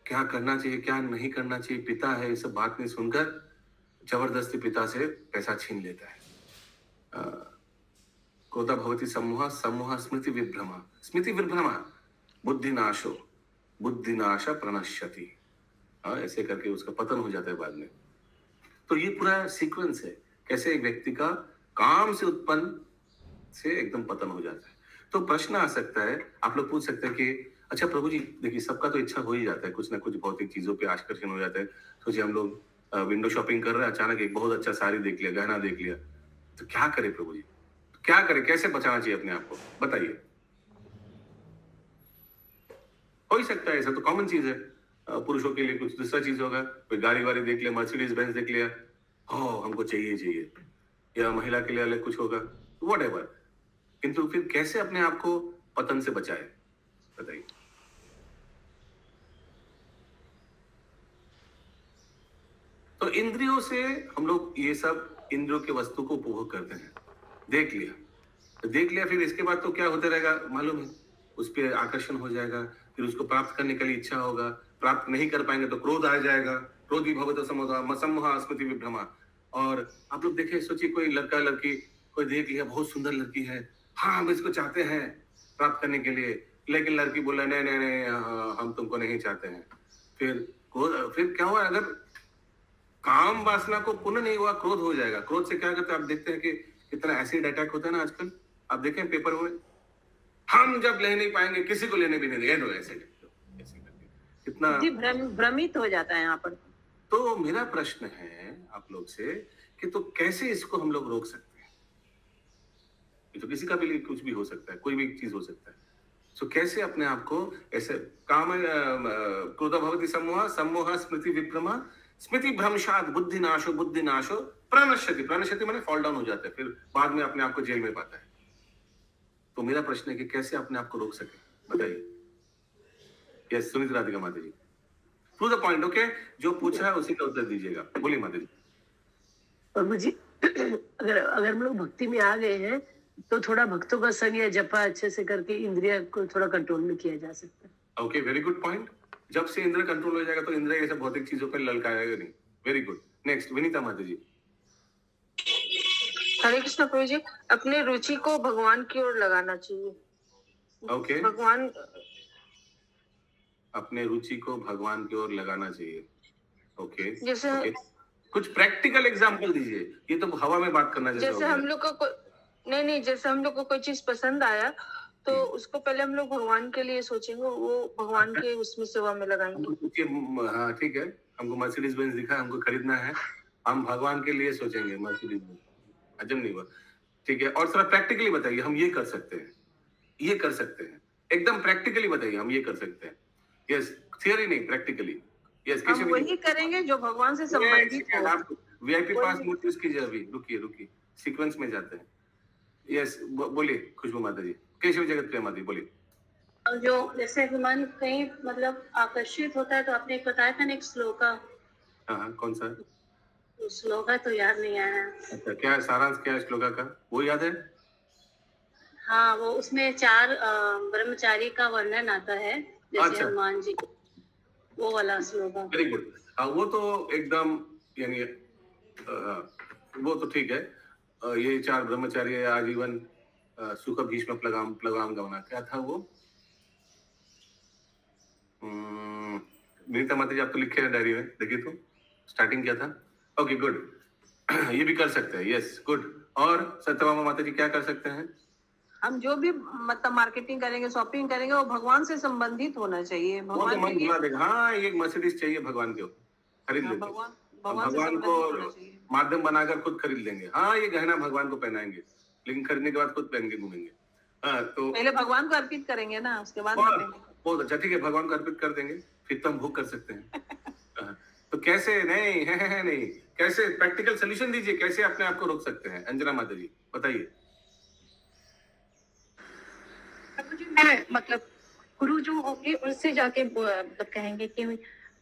क्या करना चाहिए क्या नहीं करना चाहिए, पिता है ये सब बात नहीं सुनकर जबरदस्ती पिता से पैसा छीन लेता है। क्रोधा भवति सम्मोह, सम्मोह स्मृति विभ्रमा, स्मृति विभ्रमा बुद्धिनाश प्रणश्यति। ऐसे करके उसका पतन हो जाता है बाद में। तो ये पूरा सीक्वेंस है कैसे एक व्यक्ति का काम से उत्पन्न से एकदम पतन हो जाता है। तो प्रश्न आ सकता है, आप लोग पूछ सकते हैं कि अच्छा प्रभु जी देखिए सबका तो इच्छा हो ही जाता है, कुछ ना कुछ भौतिक चीजों पे आकर्षण हो जाता है। सोचिए हम लोग विंडो शॉपिंग कर रहे हैं, अचानक एक बहुत अच्छा साड़ी देख लिया, गहना देख लिया, तो क्या करें प्रभु जी, क्या करें, कैसे बचाना चाहिए अपने आप को, बताइए। हो ही सकता है ऐसा, तो कॉमन चीज है। पुरुषों के लिए कुछ दूसरा चीज होगा, कोई गाड़ी वाड़ी देख लिया, मर्सिडीज बेंज देख लिया, हो हमको चाहिए, या महिला के लिए अलग कुछ होगा, व्हाटएवर। किंतु फिर कैसे अपने आप को पतन से बचाए, बताइए। तो इंद्रियों से हम लोग ये सब इंद्रियों के वस्तु को उपभोग करते हैं। देख लिया फिर इसके बाद तो क्या होते रहेगा मालूम है, उस पर आकर्षण हो जाएगा, फिर उसको प्राप्त करने के लिए इच्छा होगा, प्राप्त नहीं कर पाएंगे तो क्रोध आ जाएगा, क्रोधी भवतो सम्मोह स्मृति विभ्रमा। और आप लोग देखें, सोचिए कोई लड़का लड़की कोई देख लिया, बहुत सुंदर लड़की है, हाँ हम इसको चाहते हैं प्राप्त करने के लिए, लेकिन लड़की बोला नहीं हम तुमको नहीं चाहते हैं। फिर क्या हुआ, अगर काम वासना को पुनः नहीं हुआ, क्रोध हो जाएगा। क्रोध से क्या करते हैं, आप देखते हैं कि कितना एसिड अटैक होता है ना आजकल, आप देखें पेपर में, हम जब ले नहीं पाएंगे किसी को लेने भी नहीं देंगे, ऐसे कितना भ्रमित हो जाता है यहाँ पर। तो मेरा प्रश्न है आप लोग से कि तो कैसे इसको हम लोग रोक सकते हैं? ये तो किसी का भी लिए कुछ भी हो सकता है, कोई भी चीज हो सकता है। तो कैसे अपने आप को ऐसे काम क्रोध भवति सम्मोह स्मृति विभ्रमा, स्मृति भ्रंशात बुद्धिनाशो प्रणश्यति माने फॉल डाउन हो जाता है, फिर बाद में अपने आप को जेल में पाता है। तो मेरा प्रश्न है कि कैसे अपने आप को रोक सके, बताइए। यस सुनीत राधिका माता जी, टू द पॉइंट, ओके, जो पूछा है उसी का उत्तर दीजिएगा। बोलिए माता जी। प्रभु जी, अगर हम लोग भक्ति में आ गए हैं तो थोड़ा भक्तों का संग या जपा अच्छे से करके इंद्रिय को थोड़ा कंट्रोल में किया जा सकता है। Okay, very good point. जब से इंद्रिय कंट्रोल हो जाएगा तो इंद्रिय ऐसे भौतिक चीजों पर ललकाएगा नहीं। Very good. नेक्स्ट विनीता माता जी। हरे कृष्ण प्रभु जी, अपने रुचि को भगवान की ओर लगाना चाहिए। ओके, भगवान, अपने रुचि को भगवान की ओर लगाना चाहिए। ओके, जैसे कुछ प्रैक्टिकल एग्जांपल दीजिए, ये तो हवा में बात करना जैसे हम लोग को नहीं जैसे हम लोग को कोई चीज पसंद आया तो उसको पहले हम लोग भगवान के लिए सोचेंगे, वो भगवान के उसमें सेवा में लगाएंगे। हाँ ठीक है, हमको मर्सिडीज बेंज दिखा, हमको खरीदना है, हम भगवान के लिए सोचेंगे मर्सिडीज बेंज। अजब नहीं हुआ, ठीक है। और थोड़ा प्रैक्टिकली बताइए, हम ये कर सकते हैं, ये कर सकते हैं, एकदम प्रैक्टिकली बताइए, हम ये कर सकते हैं। यस, थियरी नहीं, प्रैक्टिकली। यस, हम वही करेंगे जो भगवान से संबंधित हो। आप वीआईपी पास नोट यूज कीजिए। अभी रुकिए, सीक्वेंस में जाते हैं। यस, बोलिए खुशबू माता जी, केशव जगत प्रिया माता जी, बोलिए। जो जैसे मन कहीं मतलब आकर्षित होता है, तो आपने एक बताया था ना एक श्लोका। हाँ, कौन सा श्लोका तो याद नहीं आया। अच्छा, क्या सारांश क्या है श्लोका का, वो याद है? हाँ, वो उसमें 4 ब्रह्मचारी का वर्णन आता है, जैसे हनुमान जी, वो वाला श्लोका। Very good. हाँ, वो तो एकदम, यानी वो तो ठीक है। ये 4 ब्रह्मचारी आजीवन सुख भीष्म प्लगाम गमना, क्या था वो? नीता माता जी, आप तो लिखे हैं डायरी में, देखिए तो स्टार्टिंग क्या था। Okay, good. ये भी कर सकते हैं। Yes, good. और सत्यभामा माता जी क्या कर सकते हैं? हम जो भी मतलब मार्केटिंग करेंगे, शॉपिंग करेंगे, वो भगवान से संबंधित होना चाहिए। भगवान मन बुला देगा। हाँ, ये मर्सिडीज चाहिए भगवान को, खरीद लेते हैं। भगवान को माध्यम बनाकर खुद खरीद लेंगे। हाँ, ये गहना भगवान को पहनाएंगे, लेकिन खरीदने के बाद खुद पहन के घूमेंगे। हाँ, तो पहले भगवान को अर्पित करेंगे ना, उसके बाद बहुत अच्छा, ठीक है, भगवान को अर्पित कर देंगे, फिर तो हम भोग कर सकते हैं। तो कैसे? नहीं है नहीं, कैसे? प्रैक्टिकल सोल्यूशन दीजिए, कैसे अपने आप को रोक सकते हैं? अंजना माता जी बताइए। मैं मतलब गुरु जो होंगे उनसे जाके मतलब कहेंगे कि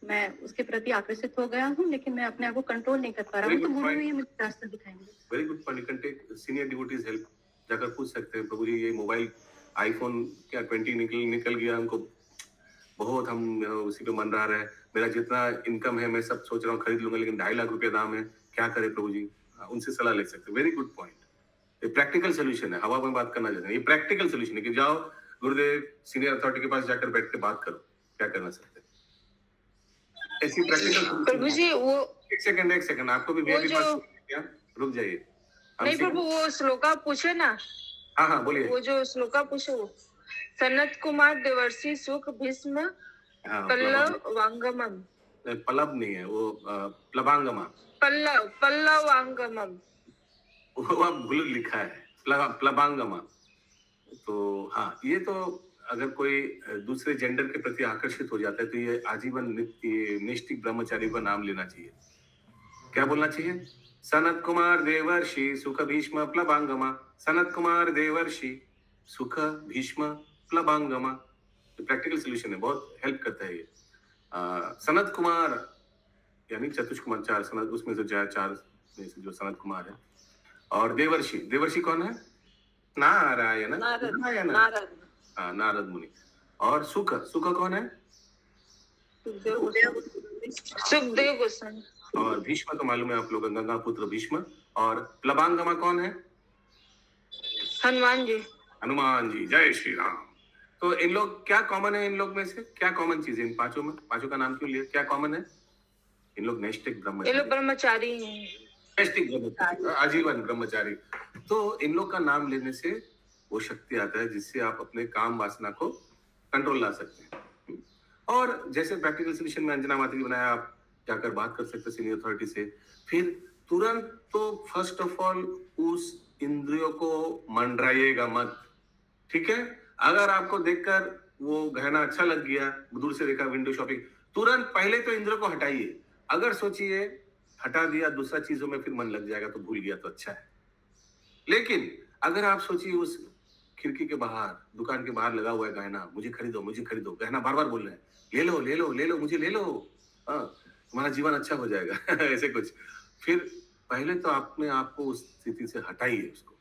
मैं उसके प्रति आकर्षित हो गया हूँ, लेकिन मैं अपने आप को कंट्रोल नहीं कर पा रहा हूँ, तो गुरु ही मुझे रास्ता दिखाएंगे। Very good point. You can take senior devotees help, जाकर पूछ सकते हैं, प्रभु जी ये मोबाइल आईफोन क्या 20 निकल गया, हमको बहुत, हम उसी पे मन रहा है, मेरा जितना इनकम है मैं सब सोच रहा हूँ खरीद लूंगा, लेकिन 2.5 लाख रुपया दाम है, क्या करे प्रभु जी? उनसे सलाह ले सकते हैं। Very good point. ये प्रैक्टिकल सोल्यूशन है, हवा में बात करना चाहते हैं, ये प्रैक्टिकल सोल्यूशन है कि जाओ गुरुदेव सीनियर अथॉरिटी के पास जाकर बैठ के बात करो, क्या करना चाहते हैं। ऐसी प्रैक्टिकल प्रभु जी, वो एक सेकंड, आपको भी वीआईपी पास क्या? रुक जाइए। नहीं प्रभु, वो श्लोका पूछे ना। हाँ, बोलिए। वो जो श्लोका पूछे, वो सनत कुमार देवर्षि सुख भीष्म पल्लव वांगमम। पल्लव नहीं है वो, प्लवांगमा। पल्लवांगमम, वो आप भूल लिखा है, प्लवांगमा। तो हाँ, ये तो अगर कोई दूसरे जेंडर के प्रति आकर्षित हो जाता है तो ये आजीवन नैष्ठिक ब्रह्मचारी का नाम लेना चाहिए। क्या बोलना चाहिए? सनत कुमार देवर्षि सुख भीष्म प्लवांगमा, सनत कुमार देवर्षि सुख भीष्म प्लवांगमा। प्रैक्टिकल सोल्यूशन है, बहुत हेल्प करता है ये। सनत कुमार यानी चतुष कुमार, 4 सनत, उसमें से 4 में से जो सनत कुमार है। और देवर्षि कौन है? नारायण, नारद मुनि। और सुख कौन है? सुखदेव गोस्वामी। और भीष्म तो मालूम है आप लोग, गंगा पुत्र भीष्म। और प्लवांगमा कौन है? हनुमान जी। जय श्री राम। तो इन लोग क्या कॉमन है? इन लोग में से क्या कॉमन चीज है इन पांचों में? पांचों का नाम क्यों लिया? क्या कॉमन है? इन लोग नैष्ठिक ब्रह्मचारी हैं, नैष्ठिक ब्रह्मचारी, आजीवन ब्रह्मचारी। तो इन लोग का नाम लेने से वो शक्ति आता है जिससे आप अपने काम वासना को कंट्रोल ला सकते हैं। और जैसे प्रैक्टिकल सोल्यूशन में अंजना माता जी बनाया, आप जाकर बात कर सकते हैं सीनियर अथॉरिटी से। फिर तुरंत तो फर्स्ट ऑफ ऑल उस इंद्रियों को मंडराइएगा मत, ठीक है? अगर आपको देखकर वो गहना अच्छा लग गया, दूर से देखा विंडो शॉपिंग, तुरंत पहले तो इंद्रियों को हटाइए। अगर सोचिए हटा दिया, दूसरा चीजों में फिर मन लग जाएगा तो भूल गया तो अच्छा है। लेकिन अगर आप सोचिए उस खिड़की के बाहर, दुकान के बाहर लगा हुआ है गहना, मुझे खरीदो, गहना बार बार बोल रहे हैं, ले लो, मुझे ले लो, तुम्हारा जीवन अच्छा हो जाएगा ऐसे कुछ। फिर पहले तो अपने आप को उस स्थिति से हटाइए, उसको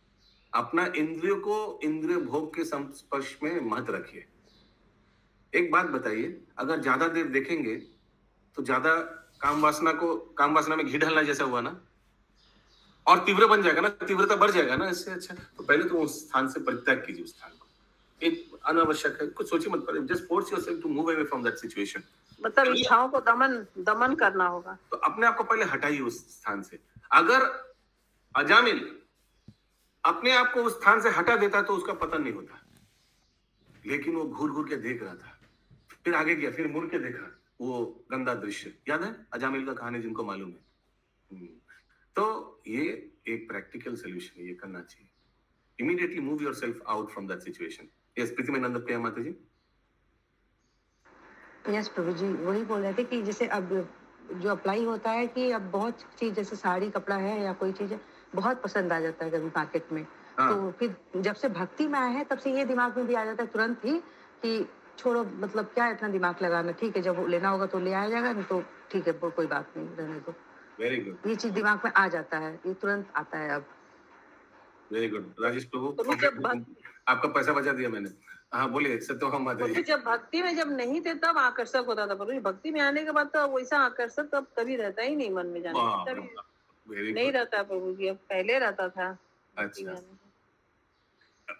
अपना इंद्रियों को इंद्रिय भोग के संस्पर्श में मत रखिए। एक बात बताइए, अगर ज्यादा देर देखेंगे तो ज्यादा काम वासना में घी डालना जैसा हुआ ना, और तीव्र बन जाएगा ना, तीव्रता बढ़ जाएगा ना। इससे अच्छा तो पहले तो उस स्थान से परित्याग कीजिए, उस स्थान को। एक अनावश्यक है, कुछ सोचिए मत, just force yourself to move away from that situation. मतलब इच्छाओं को दमन करना होगा। तो अपने आप को पहले हटाइए उस स्थान से। अगर अजामिल अपने आप को उस स्थान से हटा देता तो उसका पतन नहीं होता। लेकिन वो घूर घूर के देख रहा था। फिर आगे गया, फिर मुड़ के देखा वो गंदा दृश्य, याद है अजामिल का कहानी जिनको मालूम है। तो ये एक प्रैक्टिकल सोल्यूशन है, ये करना चाहिए। Immediately move yourself out from that situation. Yes Pritimanand Priya माता जी। यस प्रभु जी, वही बोल रहे थे कि जैसे अब जो अप्लाई होता है कि अब बहुत चीज जैसे साड़ी कपड़ा है या कोई चीज है बहुत पसंद आ जाता है कभी मार्केट में। हाँ। तो फिर जब से भक्ति में आए हैं तब से ये दिमाग में भी आ जाता है तुरंत ही कि छोड़ो, मतलब क्या इतना दिमाग लगाना, ठीक है जब लेना होगा तो ले आया जाएगा, नहीं तो ठीक है कोई बात नहीं, रहने दो। वेरी गुड, ये चीज दिमाग में आ जाता है, ये तुरंत आता है अब। Very good. राजेश प्रभु, आपका पैसा बचा दिया मैंने। हाँ बोलिए सत्यभामा माता जी। जब भक्ति में जब नहीं थे तब आकर्षक होता था, पर भक्ति में आने के बाद तो वैसा आकर्षक अब कभी रहता ही नहीं मन में जाने, कभी नहीं रहता प्रभु जी, अब पहले रहता था। अच्छा,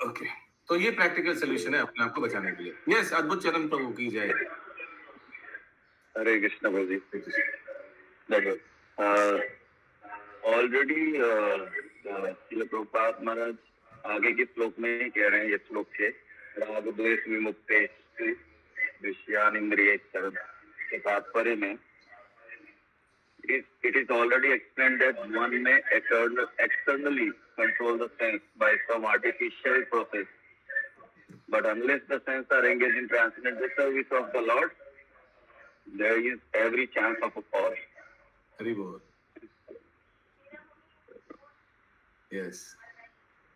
ओके, तो ये प्रैक्टिकल सोल्यूशन है अपने आप को बचाने के लिए। यस, अद्भुत चरण प्रभु की जय। हरे कृष्ण प्रभु जी। ऑलरेडी प्रभुपाद महाराज आगे के श्लोक में कह रहे हैं, ये श्लोक है राग द्वेष विमुक्ते विषयानिंद्रिय के तात्पर्य में it is already explained that one may externally control the sense by some artificial process, but unless the senses are engaged in transcendental service of the Lord, there is every chance of a fall. Very good. Yes.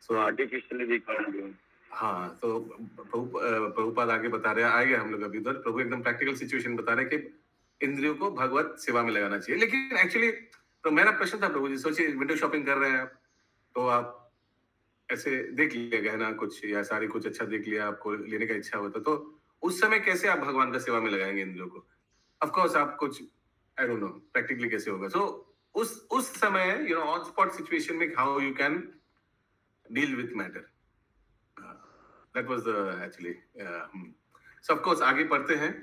So artificially we can't do. हाँ, तो प्रभुपाद आगे बता रहे हैं, आएंगे हम लोग अभी उधर। प्रभु एकदम प्रैक्टिकल सिचुएशन बता रहे हैं कि इंद्रियों को भगवत सेवा में लगाना चाहिए। लेकिन एक्चुअली तो मेरा प्रश्न था प्रभु जी, सोचिए विंडो शॉपिंग कर रहे हैं आप, तो आप ऐसे देख लिया गहना कुछ या साड़ी कुछ अच्छा देख लिया, आपको लेने का इच्छा होता, तो उस समय कैसे आप भगवान का सेवा में लगाएंगे इंद्रियों को? ऑफ कोर्स आप कुछ आई डोंट नो प्रैक्टिकली कैसे होगा। सो उस समय you know on spot situation में how you can deal with matter, that was the actually. So of course आगे पढ़ते हैं।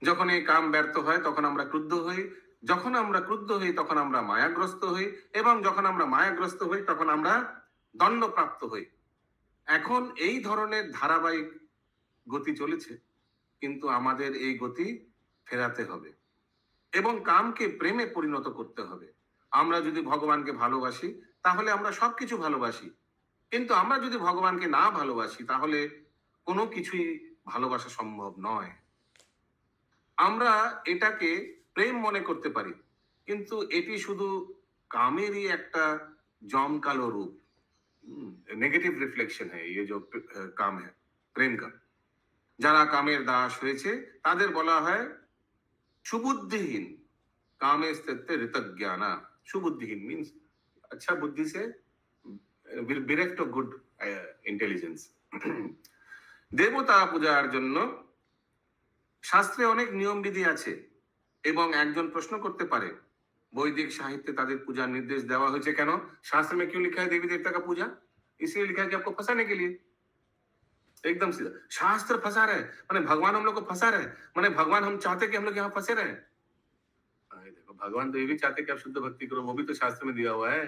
যখন এই কাম ব্যর্থ হয় তখন আমরা ক্রুদ্ধ হই, যখন আমরা ক্রুদ্ধ হই তখন আমরা মায়াগ্রস্ত হই, এবং যখন আমরা মায়াগ্রস্ত হই তখন আমরা দণ্ডপ্রাপ্ত হই। এখন এই ধরনের ধারাবাহিক গতি চলেছে, কিন্তু আমাদের এই গতি ফেরাতে হবে এবং কামকে প্রেমে পরিণত করতে হবে। আমরা যদি ভগবানকে ভালোবাসি তাহলে আমরা সবকিছু ভালোবাসি, কিন্তু আমরা যদি ভগবানকে না ভালোবাসি তাহলে কোনো কিছুই ভালোবাসা সম্ভব নয়। আমরা এটাকে প্রেম মনে করতে পারি, কিন্তু এটি শুধু কামেরই একটা জমকালো রূপ, নেগেটিভ রিফ্লেকশন है ये जो काम है প্রেম का। যারা কামের দাস হয়েছে তাদের বলা হয় সুবুদ্ধিহীন, कामे स्थित ऋतज्ञाना। सुबुद्धिहीन मीन्स अच्छा बुद्धि से bereft of good intelligence। দেবতা পূজার জন্য শাস্ত্রে অনেক নিয়ম বিধি আছে এবং একজন প্রশ্ন করতে পারে वैदिक साहित्य ताদের पूजा निर्देश देवा হয়েছে কেন? शास्त्र में क्यों लिखा है देवी देवता का पूजा? इसलिए लिखा है कि आपको फंसाने के लिए। एकदम सीधा शास्त्र फंसा रहे, माने भगवान हम लोग को फंसा रहे, माने भगवान हम चाहते कि हम लोग यहाँ फंसे रहे। देखो भगवान तो ये भी चाहते कि आप शुद्ध भक्ति करो, वो भी तो शास्त्र में दिया हुआ है।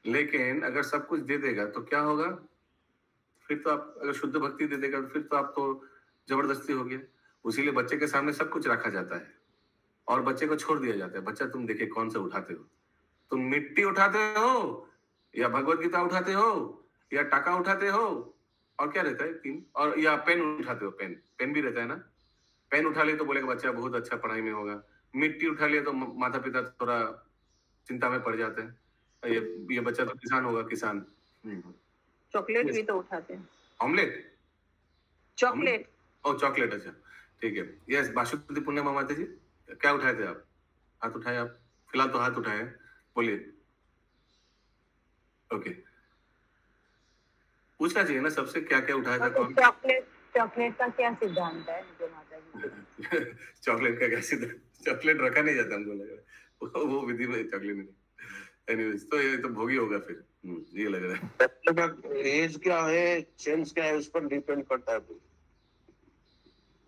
लेकिन अगर सब कुछ दे देगा तो क्या होगा? फिर तो आप अगर शुद्ध भक्ति दे देगा फिर तो आप तो जबरदस्ती हो गया। उसीलिए बच्चे के सामने सब कुछ रखा जाता है और बच्चे को छोड़ दिया जाता है, बच्चा तुम देखे कौन सा उठाते हो, तुम मिट्टी उठाते हो या भगवत गीता उठाते हो या टाका उठाते हो और क्या रहता है तीन, और या पेन उठाते हो। पेन भी रहता है ना, पेन उठा लिया तो बोलेगा बच्चा बहुत अच्छा पढ़ाई में होगा, मिट्टी उठा लिया तो माता पिता थोड़ा चिंता में पड़ जाते हैं, ये बच्चा तो किसान होगा, किसान। चॉकलेट भी तो उठाते हैं। ऑमलेट, चॉकलेट, ओ चॉकलेट, अच्छा ठीक है। यस बासुपति पूर्णिमा माता जी क्या उठाए थे आप? हाथ उठाए आप? फिलहाल तो हाथ उठाए, बोलिए। ओके, पूछना चाहिए ना सबसे क्या क्या उठाया था कौन? चॉकलेट का क्या सिद्धांत है माता जी? चॉकलेट का क्या सिद्धांत? चॉकलेट रखा नहीं जाता हमको लग रहा है, वो विधि में चॉकलेट नहीं। एनीवेज तो ये तो भोगी होगा फिर, ये लग रहा है। एज क्या है, सेंस क्या है, उस पर डिपेंड करता है।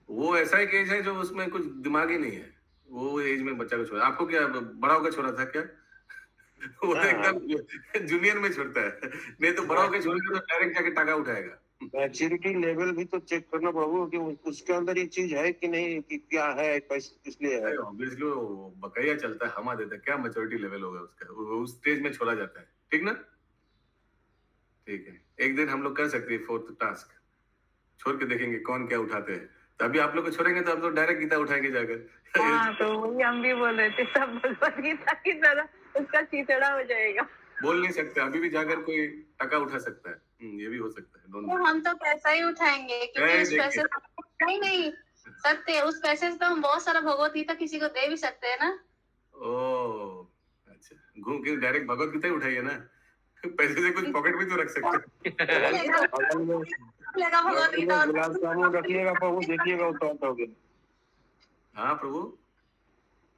वो ऐसा एक एज है जो उसमें कुछ दिमाग ही नहीं है, वो एज में बच्चा को छोड़ा। आपको क्या बड़ा होकर छोड़ा था क्या? वो तो एकदम जूनियर में छोड़ता है, नहीं तो बड़ा होकर छोड़ेगा तो डायरेक्ट जाके टाका उठाएगा। मैच्योरिटी लेवल भी तो चेक करना प्रभु कि उसके अंदर ये चीज है कि नहीं, कि क्या है, इसलिए है। ऑब्वियसली वो बकैया चलता है, हमा देता है, क्या मैच्योरिटी लेवल होगा उसका, उस स्टेज में छोड़ा जाता है। ठीक ना? ठीक है, एक दिन हम लोग कर सकते हैं 4th टास्क, छोड़ के देखेंगे कौन क्या उठाते हैं। तभी आप लोग को छोड़ेंगे तो आप तो डायरेक्ट गीता उठाएंगे जाकर। हाँ, तो वही हम भी बोल रहे थे, सब भगवत गीता की तरह उसका चीतड़ा हो जाएगा। बोल नहीं सकते, अभी भी जाकर कोई टका उठा सकता है, ये भी हो सकता है। तो हम तो पैसा ही उठाएंगे, क्योंकि उस पैसे नहीं सकते, उस पैसे से तो हम बहुत सारा भगवत गीता किसी को दे भी सकते हैं ना। ओ अच्छा, घूम के डायरेक्ट भगवत गीता ही उठाइए ना, पैसे से कुछ पॉकेट में तो रख सकते हैं। गुलाब जामुन रखिएगा प्रभु, देखिएगा उठाओगे। हाँ प्रभु,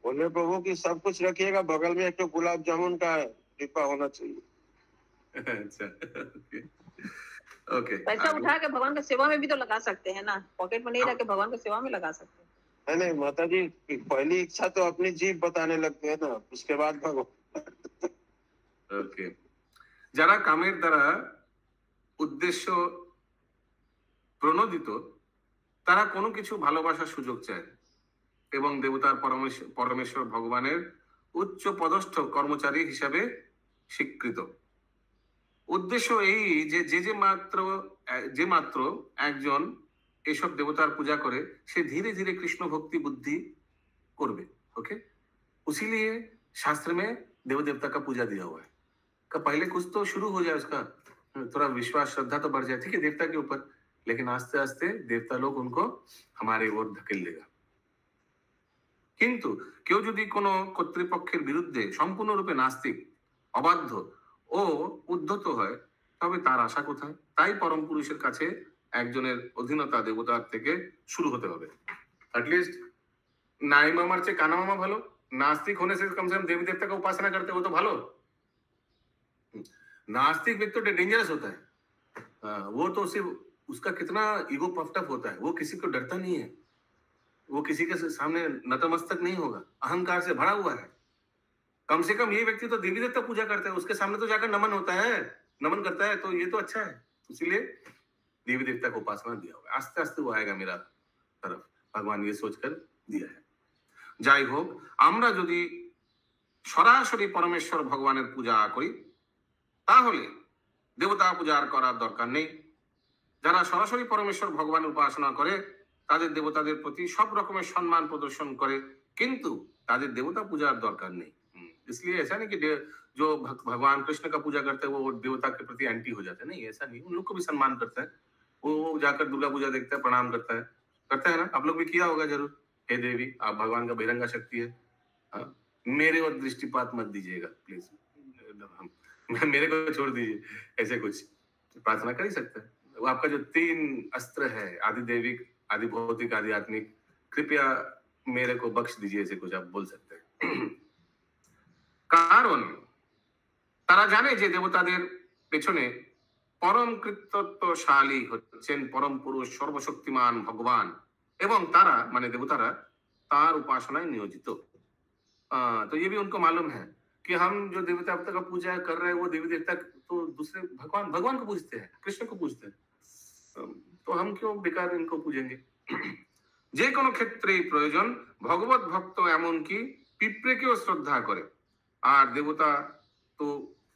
बोले प्रभु कि सब कुछ रखिएगा, बगल में एक तो गुलाब जामुन का डिब्बा होना चाहिए। अच्छा ओके। पैसा उठा के भगवान की सेवा में भी तो लगा सकते हैं ना, पॉकेट में नहीं रख के भगवान की सेवा में लगा सकते हैं। नहीं माता जी, पहली इच्छा तो अपनी जीभ बताने लगते हैं ना, उसके बाद भगवान। ओके, যারা কামের দ্বারা উদ্দেশ্য প্রণোদিত তারা কোনো কিছু ভালোবাসার সুযোগ চায় এবং দেবতার পরমেশ্বর ভগবানের উচ্চ পদস্থ কর্মচারী হিসাবে স্বীকৃত। উদ্দেশ্য এই যে মাত্র একজন এসব দেবতার পূজা করে সে ধীরে ধীরে কৃষ্ণ ভক্তি বুদ্ধি করবে। ओके, उसीलिए शास्त्र में देव देवता का पूजा दिया हुआ है। का पहले कुछ तो शुरू हो जाए, उसका थोड़ा विश्वास श्रद्धा तो बढ़ जाए, ठीक है, देवता के ऊपर, लेकिन आस्ते आस्ते देवता लोग उनको हमारे ओर धकेल देगा। কিন্তু কেউ যদি কোনো কর্তৃপক্ষের বিরুদ্ধে সম্পূর্ণরূপে নাস্তিক, অবাধ্য ও উদ্ধত হয় তবে তার আশা কোথায়? তাই পরম পুরুষের কাছে একজনের অধীনতা দেবতার থেকে শুরু হতে হবে। एटलीस्ट नाई मामार চেয়ে কানা মামা ভালো, नास्तिक होने से कम देवी देवता का उपासना करते हो तो भालो। नास्तिक व्यक्ति तो डेंजरस होता है, वो तो सिर्फ उसका कितना ईगो पफ्ड अप होता है, वो किसी को डरता नहीं है, वो किसी के सामने नतमस्तक नहीं होगा, अहंकार से भरा हुआ है। कम से कम ये व्यक्ति तो देवी देवता पूजा करता है, उसके सामने तो जाकर नमन होता है, नमन करता है, तो ये तो अच्छा है। इसीलिए देवी देवता को उपासना दिया हुआ है, आस्ते आस्ते वो आएगा मेरा तरफ, भगवान ये सोचकर दिया है। যাই হোক, আমরা যদি সরাসরি পরমেশ্বর ভগবানের পূজা করি তাহলে দেবতা পূজার করার দরকার নেই। যারা সরাসরি পরমেশ্বর ভগবানের উপাসনা করে তাদের দেবতাদের প্রতি সব রকমের সম্মান প্রদর্শন করে, কিন্তু তাদের দেবতা পূজার দরকার নেই। इसलिए ऐसा नहीं कि जो भगवान कृष्ण का पूजा करते हैं वो देवता के प्रति एंटी हो जाते हैं, नहीं, ऐसा नहीं, उन लोग को भी सम्मान करता है, वो जाकर दुर्गा पूजा देखता है, प्रणाम करता है ना। आप लोग भी किया होगा जरूर। हे देवी, आप भगवान का बहिरंगा शक्ति है, मेरे और दृष्टिपात मत दीजिएगा प्लीज, मेरे को छोड़ दीजिए, ऐसे कुछ प्रार्थना कर ही सकते हैं। वो आपका जो 3 अस्त्र है, आदि दैविक, आदि भौतिक, आदि आत्मिक, कृपया मेरे को बख्श दीजिए, ऐसे कुछ आप बोल सकते हैं। কারণ তারা জানে যে দেবতাদের পেছনে পরম কৃতত্বশালী হচ্ছেন পরম পুরুষ সর্বশক্তিমান ভগবান, এবং তারা মানে দেবতারা তার উপাসনায় নিয়োজিত। तो ये भी उनको मालूम है कि हम जो देवी देवता का पूजा कर रहे हैं वो देवी देवता तो दूसरे भगवान को पूजते हैं, कृष्ण को पूजते हैं, तो हम क्यों बेकार इनको पूजेंगे। যে কোনো ক্ষেত্রেই প্রয়োজন ভগবত ভক্ত এমনকি পিঁপড়েকেও শ্রদ্ধা করে, আর দেবতা তো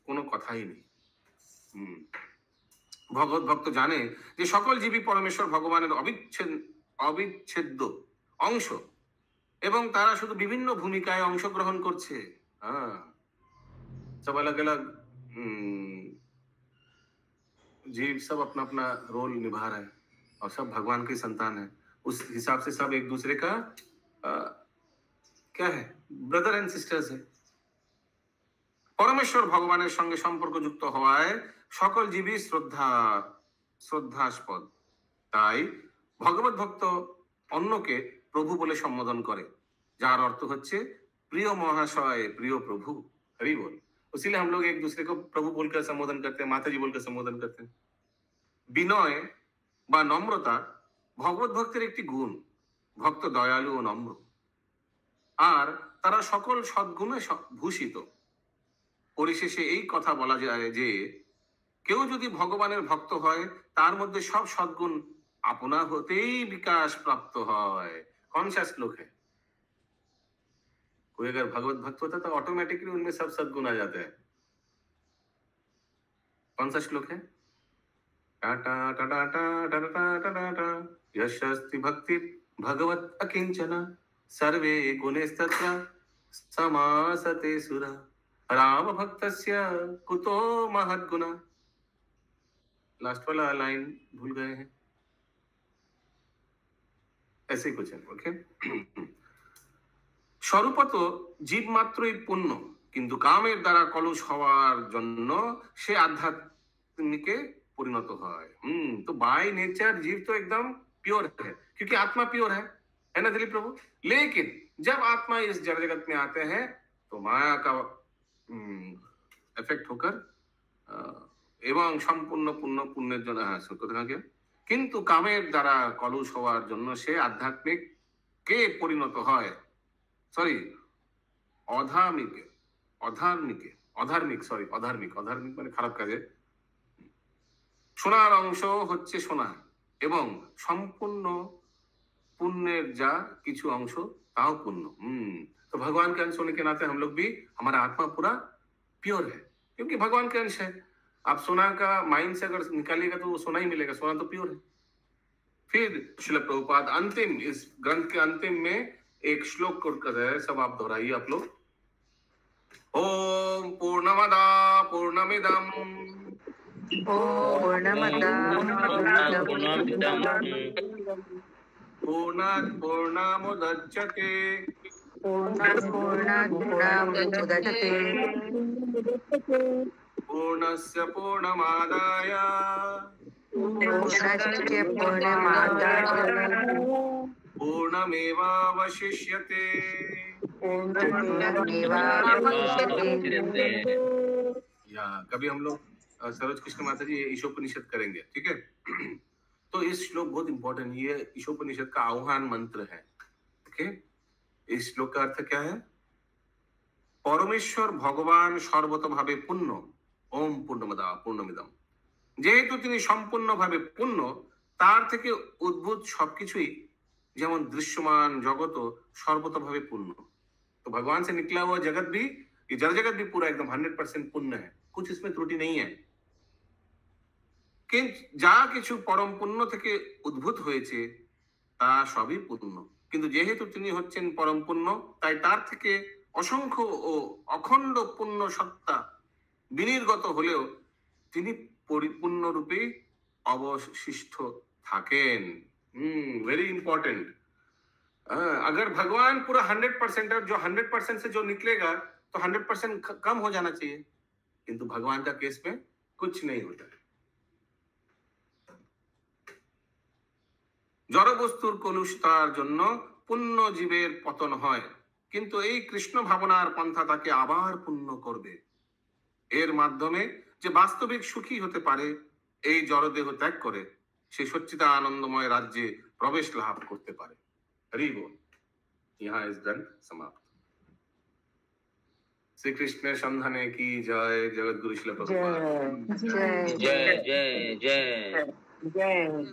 কোনো কথাই নেই। ভগবত ভক্ত জানে যে সকল জীবী পরমেশ্বর ভগবানের অবিচ্ছেদ্য অংশ এবং তারা শুধু বিভিন্ন ভূমিকায় অংশগ্রহণ করছে। सब अलग अलग जीव सब अपना अपना रोल निभा रहे हैं और सब भगवान के संतान है। उस हिसाब से सब एक दूसरे का क्या है, ब्रदर एंड सिस्टर्स है। পরমেশ্বর ভগবানের সঙ্গে সম্পর্কযুক্ত হওয়ায় সকল জীবী শ্রদ্ধাস্পদ। তাই ভগবত ভক্ত অন্যকে প্রভু বলে সম্বোধন করে, যার অর্থ হচ্ছে প্রিয় মহাশয়, প্রিয় প্রভু, हरि बोल। इसीलिए हम लोग एक दूसरे को प्रभु बोलकर संबोधन करते हैं, माता जी बोलकर संबोधन करते हैं। বিনয় বা নম্রতা ভগবত ভক্তের একটি গুণ। ভক্ত দয়ালু ও নম্র, আর তারা সকল সদ্গুণে ভূষিত। পরিশেষে এই কথা বলা যায় যে কেউ যদি ভগবানের ভক্ত হয় তার মধ্যে সব সদ্গুণ अपना होते ही विकास प्राप्त है। कौन सा श्लोक है? कोई अगर भगवत भक्त होता तो ऑटोमेटिकली उनमें सब सद्गुण आ जाते हैं। कौन सा श्लोक है? टाटा टाटा टाटा टाटा टाटा यशस्ति भक्ति भगवत अकिंचन सर्वे गुणस्तत्र समासते सुरा राम भक्तस्य कुतो महद्गुणा। लास्ट वाला लाइन भूल गए हैं, ऐसे कुछ है। ओके, স্বরূপত জীব মাত্রই পুণ্য, কিন্তু কামের দ্বারা কলুষ হওয়ার জন্য সে আধ্যাত্মিকে परिणत হয়। तो बाय नेचर जीव तो एकदम प्योर है, क्योंकि आत्मा प्योर है ना दिलीप प्रभु। लेकिन जब आत्मा इस जड़ जगत में आते हैं तो माया का इफेक्ट होकर এবং সম্পূর্ণ পূর্ণ পুণ্যের জন্য কিন্তু কামের দ্বারা কলুষ হওয়ার জন্য সে আধ্যাত্মিক কে পরিণত হয়, সরি অধার্মিকে, অধার্মিকে, অধার্মিক, সরি অধার্মিক, অধার্মিক মানে খারাপ কাজে। সোনার অংশ হচ্ছে সোনা এবং সম্পূর্ণ पुण्य जा किछु अंश ताओ पुण्य। तो भगवान के अंश होने के नाते हम लोग भी, हमारा आत्मा पूरा प्योर है, क्योंकि भगवान के अंश है। आप सोना का माइंड से अगर निकालिएगा तो वो सोना ही मिलेगा, सोना तो प्योर है। फिर श्रील प्रभुपाद अंतिम, इस ग्रंथ के अंतिम में एक श्लोक कोट कर रहे हैं, सब आप दोहराइए आप लोग। ओम पूर्णमदा पूर्णमिदम पूर्णात् पूर्णमुदच्यते पूर्णस्य पूर्णमादाय पूर्णमेवावशिष्यते। या कभी हम लोग सरोज कृष्ण माता जी ईशोपनिषद करेंगे, ठीक है। तो इस श्लोक बहुत इंपॉर्टेंट, ये ईशोपनिषद का आह्वान मंत्र है। ओके, इस श्लोक का अर्थ क्या है? परमेश्वर भगवान सर्वतोभावे पूर्ण, ओम पूर्णमदा पूर्णमिदम। যেহেতু তিনি সম্পূর্ণভাবে পূর্ণ, তার থেকে উদ্ভূত সবকিছুই যেমন দৃশ্যমান জগত সর্বতোভাবে পূর্ণ। तो भगवान से निकला हुआ जगत भी, ये जड़ जगत भी पूरा एकदम 100% पूर्ण है, कुछ इसमें त्रुटि नहीं है। যা কিছু পরম পুণ্য থেকে উদ্ভূত হয়েছে তা সবই পূর্ণ, কিন্তু যেহেতু তিনি হচ্ছেন পরম পুণ্য তাই তার থেকে অসংখ্য ও অখণ্ড পুণ্য সত্তা বিনির্গত হলেও তিনি পরিপূর্ণ রূপে অবশিষ্ট থাকেন। Very important. अगर भगवान पूरा 100% है, जो 100% से जो निकलेगा तो 100% कम हो जाना चाहिए, किंतु भगवान का केस में कुछ नहीं होता है। জড়বস্তুর কলুষতার জন্য পুণ্য জীবের পতন হয়, কিন্তু এই কৃষ্ণ ভাবনার পন্থা তাকে আবার পুণ্য করবে। এর মাধ্যমে যে বাস্তবিক সুখী হতে পারে, এই জড়দেহ ত্যাগ করে সে সচ্চিদা আনন্দময় রাজ্যে প্রবেশ লাভ করতে পারে। হরি बोल। यहाँ इस ग्रंथ समाप्त। श्री कृष्ण संधाने की जय। जगत गुरु श्रील प्रभुपाद। जय जय जय जय।